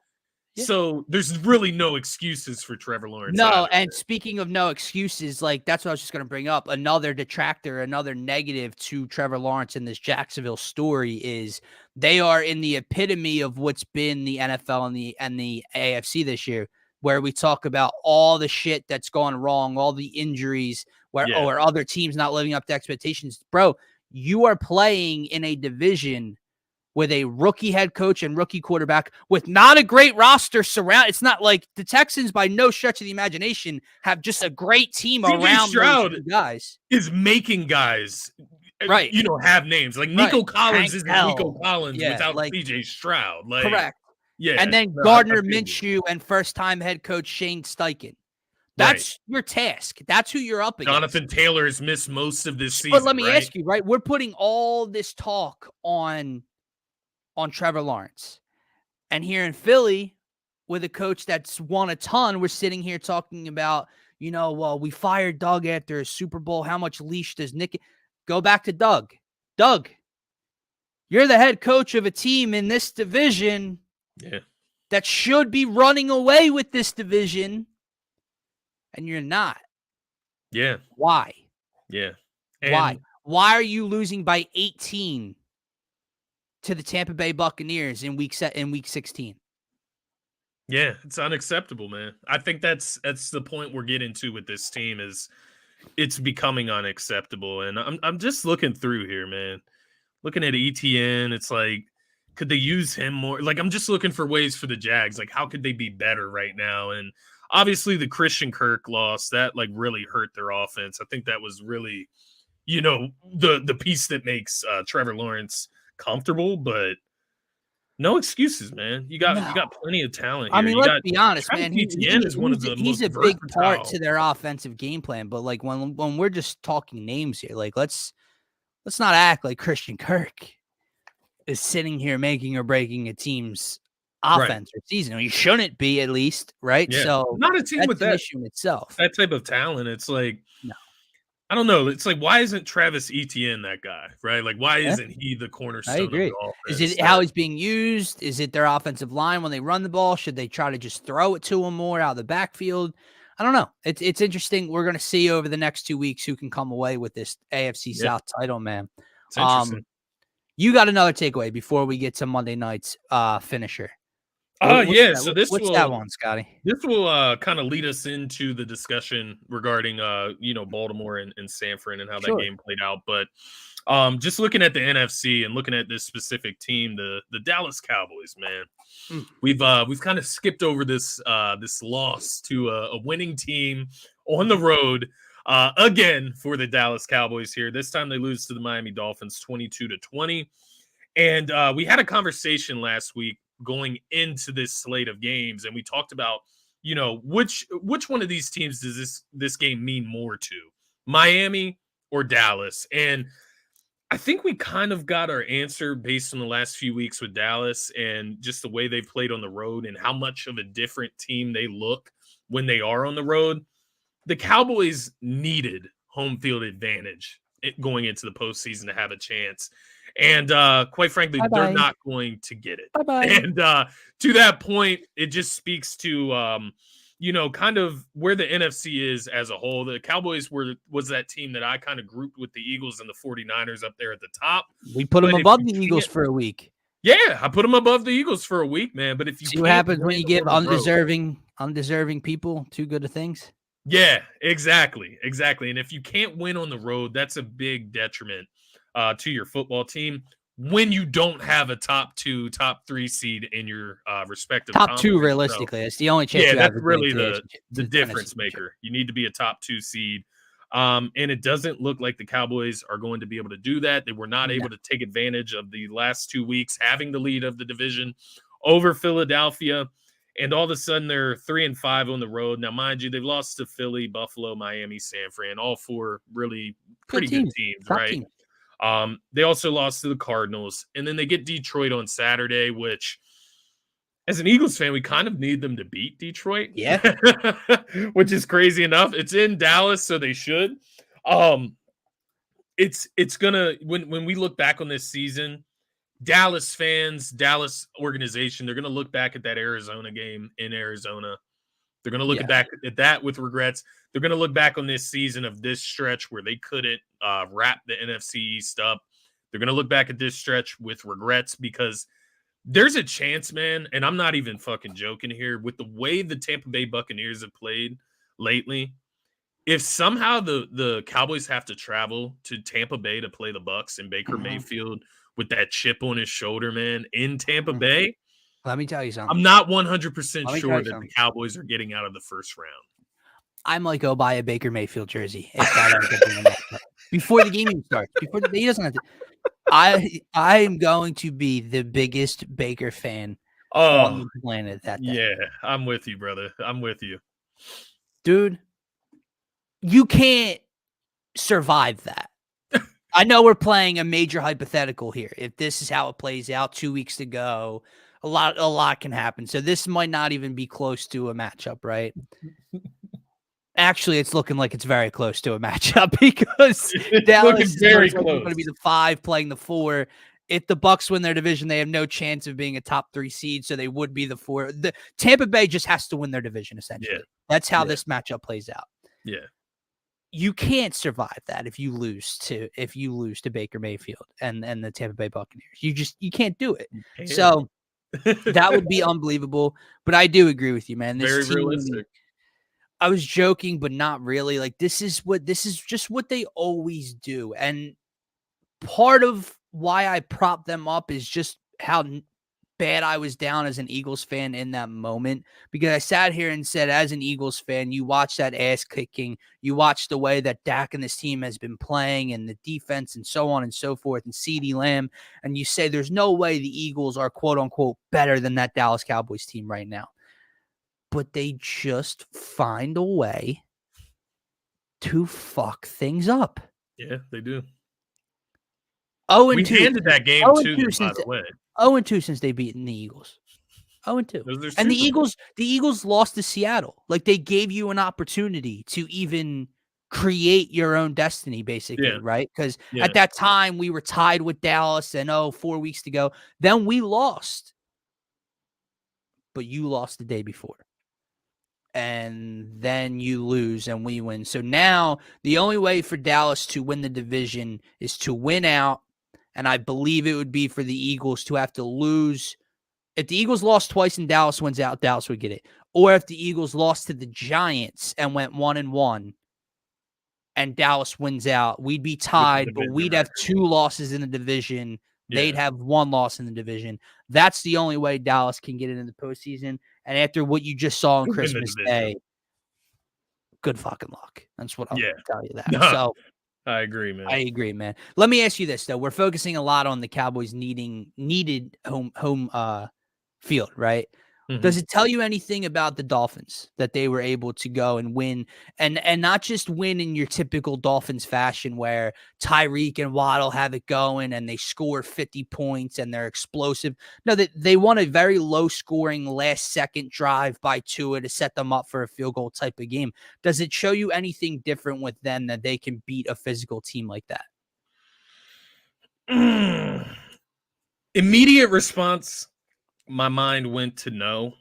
[SPEAKER 1] Yeah.
[SPEAKER 2] So there's really no excuses for Trevor Lawrence
[SPEAKER 1] No,
[SPEAKER 2] either.
[SPEAKER 1] and speaking of no excuses, like that's what I was just going to bring up. Another detractor, another negative to Trevor Lawrence in this Jacksonville story is they are in the epitome of what's been the NFL and the AFC this year, where we talk about all the shit that's gone wrong, all the injuries,
[SPEAKER 2] Yeah.
[SPEAKER 1] or other teams not living up to expectations. Bro, you are playing in a division with a rookie head coach and rookie quarterback with not a great roster surround. It's not like the Texans, by no stretch of the imagination, have just a great team
[SPEAKER 2] CJ
[SPEAKER 1] around
[SPEAKER 2] Stroud
[SPEAKER 1] those two guys.
[SPEAKER 2] is making guys,
[SPEAKER 1] Right.
[SPEAKER 2] have names. Like
[SPEAKER 1] Right.
[SPEAKER 2] Nico Collins
[SPEAKER 1] Hank
[SPEAKER 2] isn't Nico
[SPEAKER 1] Bell.
[SPEAKER 2] Collins
[SPEAKER 1] Yeah.
[SPEAKER 2] without
[SPEAKER 1] Like,
[SPEAKER 2] CJ Stroud. Like,
[SPEAKER 1] correct.
[SPEAKER 2] yeah.
[SPEAKER 1] And then
[SPEAKER 2] No, I
[SPEAKER 1] Gardner
[SPEAKER 2] feel you.
[SPEAKER 1] Minshew and first-time head coach Shane Steichen.
[SPEAKER 2] Right.
[SPEAKER 1] That's your task. That's who you're up against.
[SPEAKER 2] Jonathan Taylor has missed most of this season.
[SPEAKER 1] But let me
[SPEAKER 2] right?
[SPEAKER 1] ask you, right? We're putting all this talk on Trevor Lawrence. And here in Philly, with a coach that's won a ton, we're sitting here talking about, well, we fired Doug after a Super Bowl. How much leash does Nick go back to Doug? Doug, you're the head coach of a team in this division that should be running away with this division, and you're not.
[SPEAKER 2] Yeah.
[SPEAKER 1] Why?
[SPEAKER 2] Yeah.
[SPEAKER 1] Why? Why are you losing by 18 to the Tampa Bay Buccaneers in week 16?
[SPEAKER 2] Yeah, it's unacceptable, man. I think that's the point we're getting to with this team is it's becoming unacceptable. And I'm just looking through here, man. Looking at ETN, it's like, could they use him more? Like, I'm just looking for ways for the Jags. Like, how could they be better right now? And obviously the Christian Kirk loss, that like really hurt their offense. I think that was really, the piece that makes Trevor Lawrence comfortable, but no excuses, man. You got plenty of talent here.
[SPEAKER 1] I mean, let's be honest,
[SPEAKER 2] Travis
[SPEAKER 1] man.
[SPEAKER 2] Etienne is one of the
[SPEAKER 1] He's
[SPEAKER 2] most
[SPEAKER 1] a big part
[SPEAKER 2] versatile.
[SPEAKER 1] to their offensive game plan. But like when we're just talking names here, like let's not act like Christian Kirk is sitting here making or breaking a team's offense or season. He shouldn't be, at least, right?
[SPEAKER 2] Yeah.
[SPEAKER 1] So
[SPEAKER 2] Not a team
[SPEAKER 1] that's
[SPEAKER 2] with
[SPEAKER 1] an
[SPEAKER 2] that
[SPEAKER 1] issue in itself.
[SPEAKER 2] that type of talent. It's like,
[SPEAKER 1] No.
[SPEAKER 2] I don't know. It's like, why isn't Travis Etienne that guy, right? Like, why
[SPEAKER 1] Yeah.
[SPEAKER 2] isn't he the cornerstone
[SPEAKER 1] I agree.
[SPEAKER 2] of the offense?
[SPEAKER 1] Is it how he's being used? Is it their offensive line when they run the ball? Should they try to just throw it to him more out of the backfield? I don't know. It's interesting. We're going to see over the next 2 weeks who can come away with this AFC South title, man.
[SPEAKER 2] It's interesting.
[SPEAKER 1] You got another takeaway before we get to Monday night's finisher.
[SPEAKER 2] So
[SPEAKER 1] what's that one, Scotty?
[SPEAKER 2] This will kind of lead us into the discussion regarding Baltimore and San Fran and how that game played out. But just looking at the NFC and looking at this specific team, the Dallas Cowboys, man, we've kind of skipped over this loss to a winning team on the road again for the Dallas Cowboys here. This time they lose to the Miami Dolphins 22-20. And we had a conversation last week going into this slate of games, and we talked about, which one of these teams does this game mean more to, Miami or Dallas? And I think we kind of got our answer based on the last few weeks with Dallas and just the way they've played on the road and how much of a different team they look when they are on the road. The Cowboys needed home field advantage going into the postseason to have a chance. And quite frankly,
[SPEAKER 1] Bye-bye.
[SPEAKER 2] they're not going to get it.
[SPEAKER 1] Bye-bye.
[SPEAKER 2] And to that point, it just speaks to kind of where the NFC is as a whole. The Cowboys was that team that I kind of grouped with the Eagles and the 49ers up there at the top.
[SPEAKER 1] We put them above the Eagles for a week.
[SPEAKER 2] Yeah, I put them above the Eagles for a week, man. But if you
[SPEAKER 1] see what happens when you give undeserving people too good of things.
[SPEAKER 2] Yeah, exactly. And if you can't win on the road, that's a big detriment to your football team when you don't have a top 2, top 3 seed in your respective
[SPEAKER 1] top 2 realistically. It's the only chance.
[SPEAKER 2] Yeah, that's really the difference maker. You need to be a top 2 seed. And it doesn't look like the Cowboys are going to be able to do that. They were not able to take advantage of the last 2 weeks having the lead of the division over Philadelphia. And all of a sudden, they're 3-5 on the road. Now, mind you, they've lost to Philly, Buffalo, Miami, San Fran, all 4 really pretty good teams, right? They also lost to the Cardinals. And then they get Detroit on Saturday, which, as an Eagles fan, we kind of need them to beat Detroit.
[SPEAKER 1] Yeah.
[SPEAKER 2] Which is crazy enough. It's in Dallas, so they should. It's going to, when we look back on this season, Dallas fans, Dallas organization, they're going to look back at that Arizona game in Arizona. They're going to look back at that with regrets. They're going to look back on this season of this stretch where they couldn't wrap the NFC East up. They're going to look back at this stretch with regrets because there's a chance, man, and I'm not even fucking joking here, with the way the Tampa Bay Buccaneers have played lately, if somehow the Cowboys have to travel to Tampa Bay to play the Bucs and Baker Mayfield with that chip on his shoulder, man, in Tampa Bay.
[SPEAKER 1] Let me tell you something.
[SPEAKER 2] I'm not 100% sure that the Cowboys are getting out of the first round.
[SPEAKER 1] I might go buy a Baker Mayfield jersey if that before the game even starts. He doesn't have to. I am going to be the biggest Baker fan on the planet that day.
[SPEAKER 2] Yeah, I'm with you, brother. I'm with you.
[SPEAKER 1] Dude, you can't survive that. I know we're playing a major hypothetical here. If this is how it plays out 2 weeks to go, a lot can happen. So this might not even be close to a matchup, right? Actually, it's looking like it's very close to a matchup because Dallas is going to be the 5 playing the 4. If the Bucs win their division, they have no chance of being a top 3 seed, so they would be the 4. The Tampa Bay just has to win their division, essentially. Yeah. That's how this matchup plays out.
[SPEAKER 2] Yeah.
[SPEAKER 1] You can't survive that if you lose to Baker Mayfield and the Tampa Bay Buccaneers. You can't do it. So that would be unbelievable. But I do agree with you, man. This
[SPEAKER 2] very
[SPEAKER 1] team,
[SPEAKER 2] realistic.
[SPEAKER 1] I was joking, but not really. Like this is just what they always do. And part of why I prop them up is just how bad I was down as an Eagles fan in that moment, because I sat here and said, as an Eagles fan, you watch that ass kicking, you watch the way that Dak and this team has been playing and the defense and so on and so forth, and CeeDee Lamb, and you say there's no way the Eagles are quote unquote better than that Dallas Cowboys team right now. But they just find a way to fuck things up.
[SPEAKER 2] Yeah, they do.
[SPEAKER 1] We
[SPEAKER 2] handed that game to them, by the way.
[SPEAKER 1] 0-2 since they beaten the Eagles. 0-2. And the Eagles lost to Seattle. Like they gave you an opportunity to even create your own destiny, basically, right? Because at that time we were tied with Dallas and 4 weeks to go. Then we lost. But you lost the day before. And then you lose and we win. So now the only way for Dallas to win the division is to win out. And I believe it would be for the Eagles to have to lose. If the Eagles lost twice and Dallas wins out, Dallas would get it. Or if the Eagles lost to the Giants and went 1-1 and Dallas wins out, we'd be tied, but we'd have 2 losses in the division. They'd have 1 loss in the division. That's the only way Dallas can get into the postseason. And after what you just saw on Christmas Day, good fucking luck. That's what I'll tell you that. So
[SPEAKER 2] I agree, man.
[SPEAKER 1] I agree, man. Let me ask you this, though. We're focusing a lot on the Cowboys needed home field, right? Mm-hmm. Does it tell you anything about the Dolphins that they were able to go and win and not just win in your typical Dolphins fashion where Tyreek and Waddle have it going and they score 50 points and they're explosive? No, they won a very low-scoring last-second drive by Tua to set them up for a field goal type of game. Does it show you anything different with them that they can beat a physical team like that?
[SPEAKER 2] Immediate response, my mind went to no.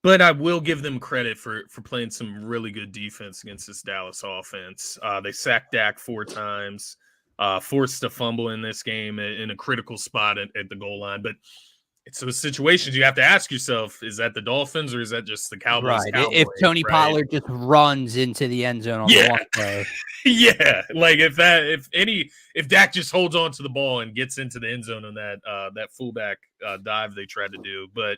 [SPEAKER 2] But I will give them credit for playing some really good defense against this Dallas offense. They sacked Dak 4 times, forced a fumble in this game in a critical spot at the goal line. But it's those situations you have to ask yourself: is that the Dolphins or is that just the Cowboys?
[SPEAKER 1] Right. If Tony Pollard just runs into the end zone on the one play.
[SPEAKER 2] Yeah. Like if Dak just holds on to the ball and gets into the end zone on that fullback dive they tried to do, but.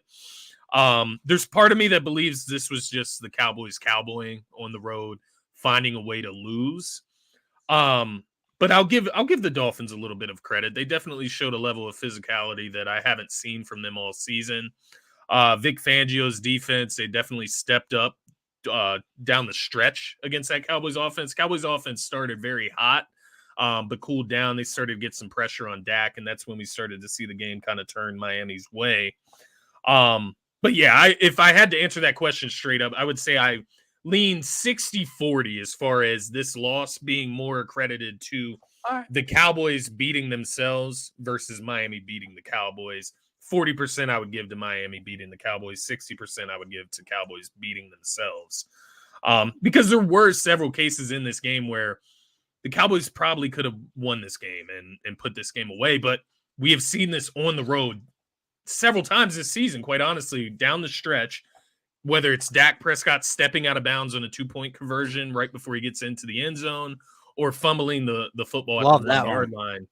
[SPEAKER 2] There's part of me that believes this was just the Cowboys cowboying on the road, finding a way to lose. But I'll give the Dolphins a little bit of credit. They definitely showed a level of physicality that I haven't seen from them all season. Vic Fangio's defense, they definitely stepped up down the stretch against that Cowboys offense. Cowboys offense started very hot, but cooled down. They started to get some pressure on Dak, and that's when we started to see the game kind of turn Miami's way. But yeah, if I had to answer that question straight up, I would say I lean 60-40 as far as this loss being more accredited to the Cowboys beating themselves versus Miami beating the Cowboys. 40% I would give to Miami beating the Cowboys. 60% I would give to Cowboys beating themselves. Because there were several cases in this game where the Cowboys probably could have won this game and put this game away, but we have seen this on the road several times this season, quite honestly, down the stretch, whether it's Dak Prescott stepping out of bounds on a 2-point conversion right before he gets into the end zone or fumbling the football at the 1-yard line.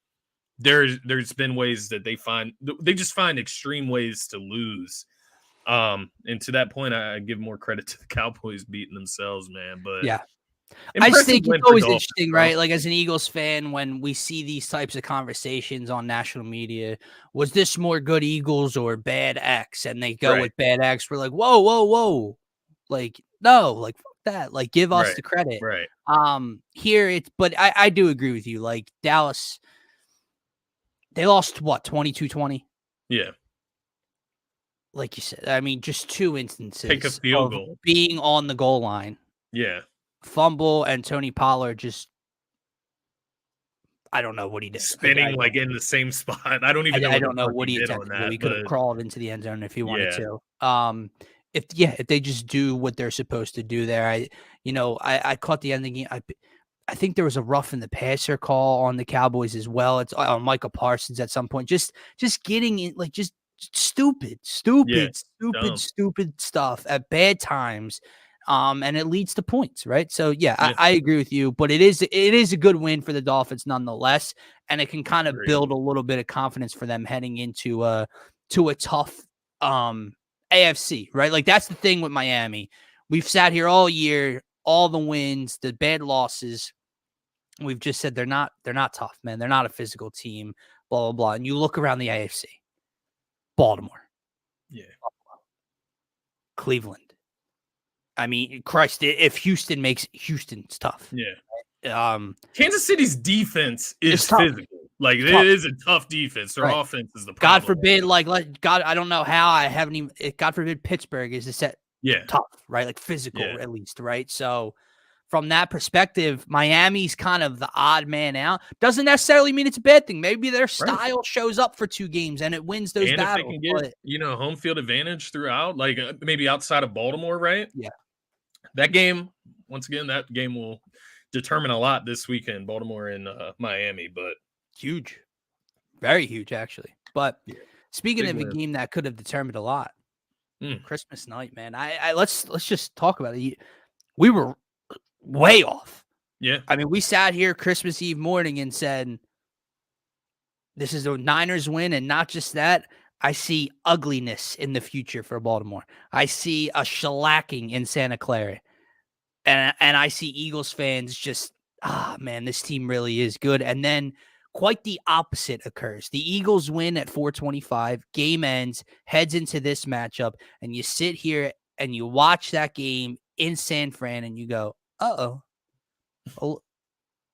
[SPEAKER 2] There's been ways that they just find extreme ways to lose. And to that point, I give more credit to the Cowboys beating themselves, man. But
[SPEAKER 1] yeah. I just think it's always interesting, right? Like as an Eagles fan, when we see these types of conversations on national media, was this more good Eagles or bad X? And they go with bad X. We're like, whoa. Like, no, like fuck that. Like, give us the credit.
[SPEAKER 2] Right.
[SPEAKER 1] But I do agree with you. Like Dallas, they lost what, 22-20?
[SPEAKER 2] Yeah.
[SPEAKER 1] Like you said, I mean, just 2 instances
[SPEAKER 2] take a field goal
[SPEAKER 1] being on the goal line.
[SPEAKER 2] Yeah.
[SPEAKER 1] Fumble and Tony Pollard just, I don't know what he did.
[SPEAKER 2] Spinning like in the same spot. I don't even know.
[SPEAKER 1] I don't know what he attempted. He could have crawled into the end zone if he wanted to. If they just do what they're supposed to do there, I caught the end of the game. I think there was a rough in the passer call on the Cowboys as well. It's on Michael Parsons at some point. Just getting in, like just stupid stuff at bad times. And it leads to points, right? So I agree with you, but it is a good win for the Dolphins nonetheless, and it can kind of build a little bit of confidence for them heading into a tough AFC, right? Like that's the thing with Miami. We've sat here all year, all the wins, the bad losses. We've just said they're not tough, man. They're not a physical team, blah blah blah. And you look around the AFC, Baltimore, Cleveland. I mean, Christ, if Houston makes Houston's tough.
[SPEAKER 2] Yeah. Kansas City's defense is physical. Like it is a tough defense. Their offense is the problem.
[SPEAKER 1] God forbid, God, I don't know how I haven't even. God forbid, Pittsburgh is a set. Tough, right? Like physical, at least, right? So, from that perspective, Miami's kind of the odd man out. Doesn't necessarily mean it's a bad thing. Maybe their style shows up for 2 games and it wins those battles.
[SPEAKER 2] If they can get, home field advantage throughout, like maybe outside of Baltimore, right?
[SPEAKER 1] Yeah.
[SPEAKER 2] That game, once again, that game will determine a lot this weekend, Baltimore and Miami, but
[SPEAKER 1] huge. Very huge, actually. But speaking of a game that could have determined a lot, Christmas night, man. Let's just talk about it. We were way off.
[SPEAKER 2] Yeah.
[SPEAKER 1] I mean, we sat here Christmas Eve morning and said, this is the Niners win. And not just that, I see ugliness in the future for Baltimore. I see a shellacking in Santa Clara. And I see Eagles fans just, man, this team really is good. And then quite the opposite occurs. The Eagles win at 4:25, game ends, heads into this matchup, and you sit here and you watch that game in San Fran and you go, uh-oh, a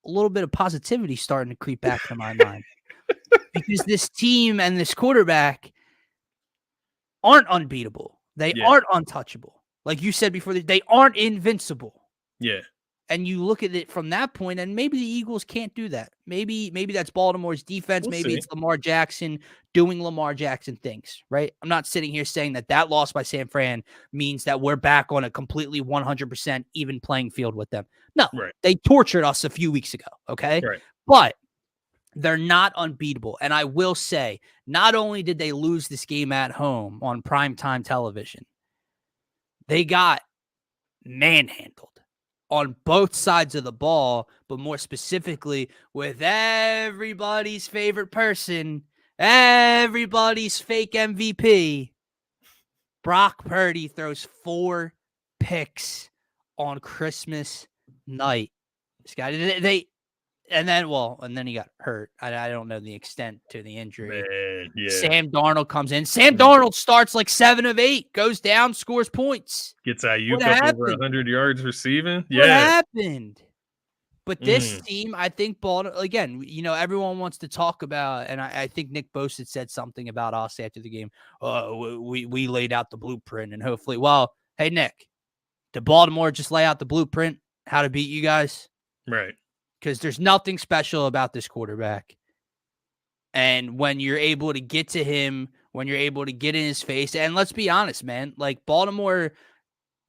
[SPEAKER 1] little bit of positivity starting to creep back to my mind. Because this team and this quarterback aren't unbeatable. They aren't untouchable. Like you said before, they aren't invincible.
[SPEAKER 2] Yeah.
[SPEAKER 1] And you look at it from that point, and maybe the Eagles can't do that. Maybe that's Baltimore's defense.
[SPEAKER 2] We'll
[SPEAKER 1] Maybe
[SPEAKER 2] see.
[SPEAKER 1] it's Lamar Jackson doing Lamar Jackson things, right? I'm not sitting here saying that loss by San Fran means that we're back on a completely 100% even playing field with them. No,
[SPEAKER 2] Right.
[SPEAKER 1] they tortured us a few weeks ago, okay?
[SPEAKER 2] Right.
[SPEAKER 1] But they're not unbeatable. And I will say, not only did they lose this game at home on primetime television, they got manhandled on both sides of the ball, but more specifically with everybody's favorite person, everybody's fake MVP. Brock Purdy throws 4 picks on Christmas night. This guy, and then he got hurt. I don't know the extent to the injury.
[SPEAKER 2] Man, yeah.
[SPEAKER 1] Sam Darnold comes in. Sam Darnold starts like 7 of 8, goes down, scores points.
[SPEAKER 2] Gets Ayuk up over 100 yards receiving.
[SPEAKER 1] What happened? But this team, I think, Baltimore, again, everyone wants to talk about, and I think Nick Bosa said something about us after the game. We laid out the blueprint, and hopefully, well, hey, Nick, did Baltimore just lay out the blueprint how to beat you guys?
[SPEAKER 2] Right.
[SPEAKER 1] Because there's nothing special about this quarterback. And when you're able to get to him, when you're able to get in his face, and let's be honest, man, like Baltimore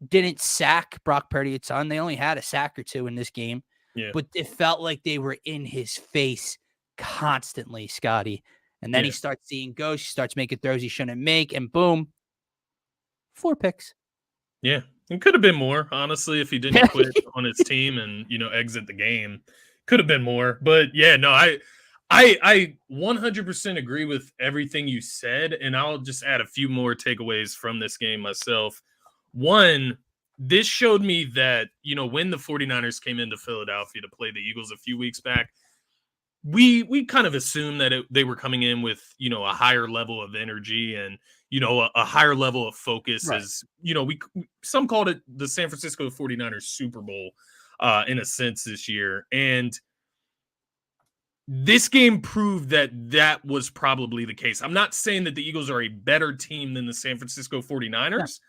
[SPEAKER 1] didn't sack Brock Purdy a ton. They only had a sack or 2 in this game. Yeah. But it felt like they were in his face constantly, Scotty. And then he starts seeing ghosts, he starts making throws he shouldn't make, and boom, 4 picks.
[SPEAKER 2] Yeah. It could have been more, honestly, if he didn't quit on his team and, exit the game. Could have been more. But, yeah, no, I 100% agree with everything you said, and I'll just add a few more takeaways from this game myself. One, this showed me that, when the 49ers came into Philadelphia to play the Eagles a few weeks back, we kind of assumed that they were coming in with, a higher level of energy and, a higher level of focus. Right. As, some called it the San Francisco 49ers Super Bowl in a sense this year. And this game proved that was probably the case. I'm not saying that the Eagles are a better team than the San Francisco 49ers,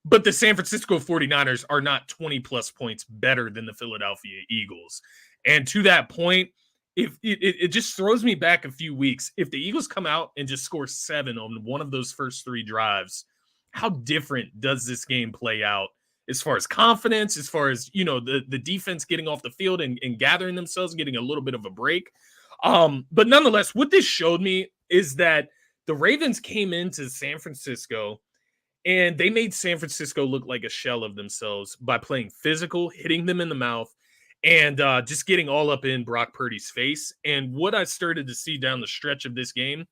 [SPEAKER 2] but the San Francisco 49ers are not 20-plus points better than the Philadelphia Eagles. And to that point, if it just throws me back a few weeks. If the Eagles come out and just score 7 on one of those first 3 drives, how different does this game play out as far as confidence, as far as, the defense getting off the field and gathering themselves and getting a little bit of a break? But nonetheless, what this showed me is that the Ravens came into San Francisco and they made San Francisco look like a shell of themselves by playing physical, hitting them in the mouth, and just getting all up in Brock Purdy's face. And what I started to see down the stretch of this game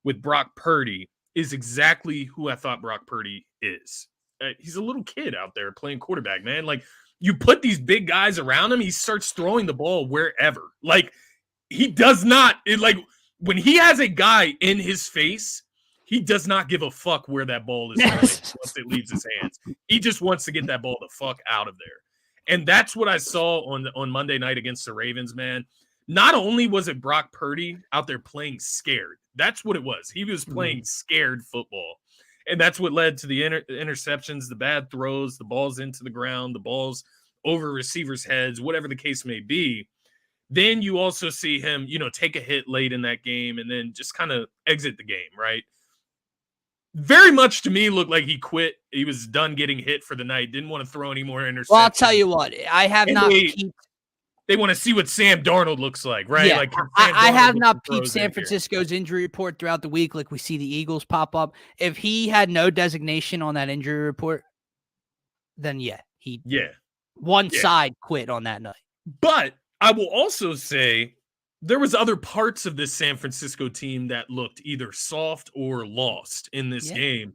[SPEAKER 2] with Brock Purdy is exactly who I thought Brock Purdy is. He's a little kid out there playing quarterback, man. Like, you put these big guys around him, he starts throwing the ball wherever. Like, he does not, when he has a guy in his face, he does not give a fuck where that ball is going once it leaves his hands. He just wants to get that ball the fuck out of there. And that's what I saw on Monday night against the Ravens, man. Not only was it Brock Purdy out there playing scared. That's what it was. He was playing scared football. And that's what led to the interceptions, the bad throws, the balls into the ground, the balls over receivers' heads, whatever the case may be. Then you also see him, take a hit late in that game and then just kind of exit the game, right? Very much to me looked like he quit. He was done getting hit for the night. Didn't want to throw any more interceptions.
[SPEAKER 1] Well, I'll tell you what. I have
[SPEAKER 2] and
[SPEAKER 1] not
[SPEAKER 2] they want to see what Sam Darnold looks like, right?
[SPEAKER 1] Yeah,
[SPEAKER 2] like
[SPEAKER 1] I have not peeped San Francisco's injury report throughout the week like we see the Eagles pop up. If he had no designation on that injury report, then one side quit on that night.
[SPEAKER 2] But I will also say there was other parts of this San Francisco team that looked either soft or lost in this game.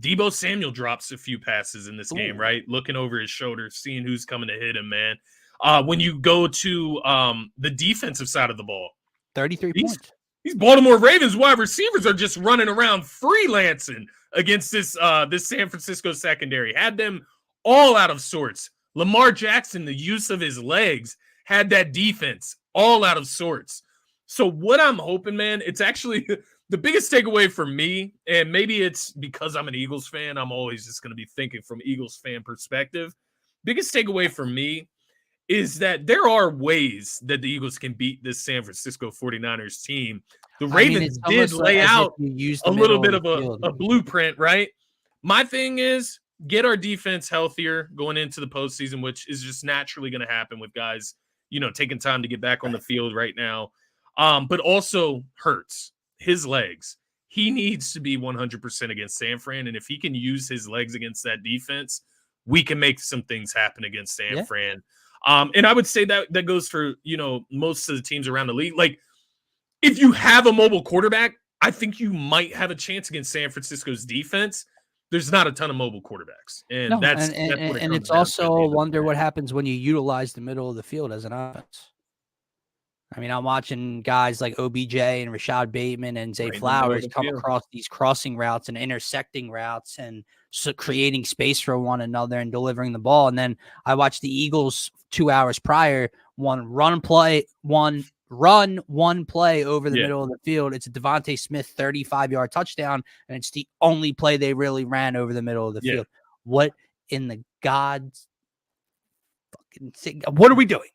[SPEAKER 2] Deebo Samuel drops a few passes in this game, right? Looking over his shoulder, seeing who's coming to hit him, man. When you go to the defensive side of the ball,
[SPEAKER 1] 33 points.
[SPEAKER 2] These Baltimore Ravens wide receivers are just running around freelancing against this San Francisco secondary. Had them all out of sorts. Lamar Jackson, the use of his legs, had that defense all out of sorts. So what I'm hoping, man, it's actually the biggest takeaway for me, and maybe it's because I'm an Eagles fan, I'm always just going to be thinking from Eagles fan perspective. Biggest takeaway for me is that there are ways that the Eagles can beat this San Francisco 49ers team. The
[SPEAKER 1] I mean,
[SPEAKER 2] Ravens
[SPEAKER 1] it's
[SPEAKER 2] did
[SPEAKER 1] almost
[SPEAKER 2] lay
[SPEAKER 1] as if
[SPEAKER 2] out
[SPEAKER 1] you use
[SPEAKER 2] a
[SPEAKER 1] the
[SPEAKER 2] little
[SPEAKER 1] middle
[SPEAKER 2] bit
[SPEAKER 1] of
[SPEAKER 2] of
[SPEAKER 1] the field.
[SPEAKER 2] a blueprint, right? My thing is get our defense healthier going into the postseason, which is just naturally going to happen with guys, taking time to get back on the field right now. But also Hurts, his legs. He needs to be 100% against San Fran. And if he can use his legs against that defense, we can make some things happen against San Fran. And I would say that goes for, most of the teams around the league. Like, if you have a mobile quarterback, I think you might have a chance against San Francisco's defense. There's not a ton of mobile quarterbacks. And
[SPEAKER 1] No,
[SPEAKER 2] that's
[SPEAKER 1] and
[SPEAKER 2] what it
[SPEAKER 1] and
[SPEAKER 2] comes
[SPEAKER 1] it's
[SPEAKER 2] down to.
[SPEAKER 1] also a wonder what happens when you utilize the middle of the field as an offense. I mean, I'm watching guys like OBJ and Rashad Bateman and Zay Flowers come across these crossing routes and intersecting routes and creating space for one another and delivering the ball. And then I watched the Eagles 2 hours prior, one play over the middle of the field. It's a Devontae Smith 35-yard touchdown, and it's the only play they really ran over the middle of the field. What in the God's fucking, what are we doing?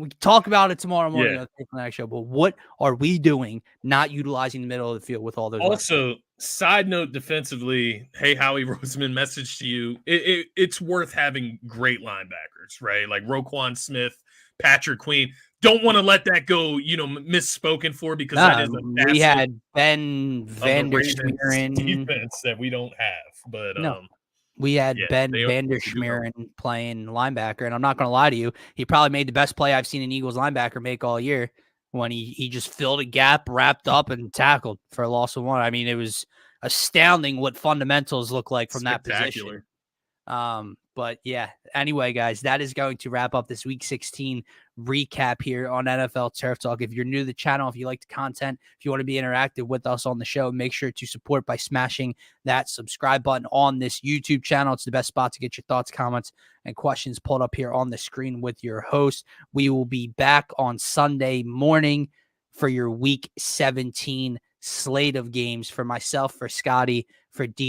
[SPEAKER 1] We talk about it tomorrow morning on the next show, but what are we doing not utilizing the middle of the field with all those
[SPEAKER 2] Also, side note defensively, hey, Howie Roseman, message to you. It's worth having great linebackers, right? Like Roquan Smith, Patrick Queen. Don't want to let that go, misspoken for, because that is a
[SPEAKER 1] we had Ben Vanderschmeren
[SPEAKER 2] defense that we don't have. But
[SPEAKER 1] we had Ben Vanderschmeren playing linebacker, and I'm not going to lie to you, he probably made the best play I've seen an Eagles linebacker make all year when he just filled a gap, wrapped up, and tackled for a loss of one. I mean, it was astounding what fundamentals look like from that position. But yeah, anyway, guys, that is going to wrap up this Week 16 recap here on NFL Turf Talk. If you're new to the channel, if you like the content, if you want to be interactive with us on the show, make sure to support by smashing that subscribe button on this YouTube channel. It's the best spot to get your thoughts, comments, and questions pulled up here on the screen with your host. We will be back on Sunday morning for your Week 17 slate of games. For myself, for Scotty, for D.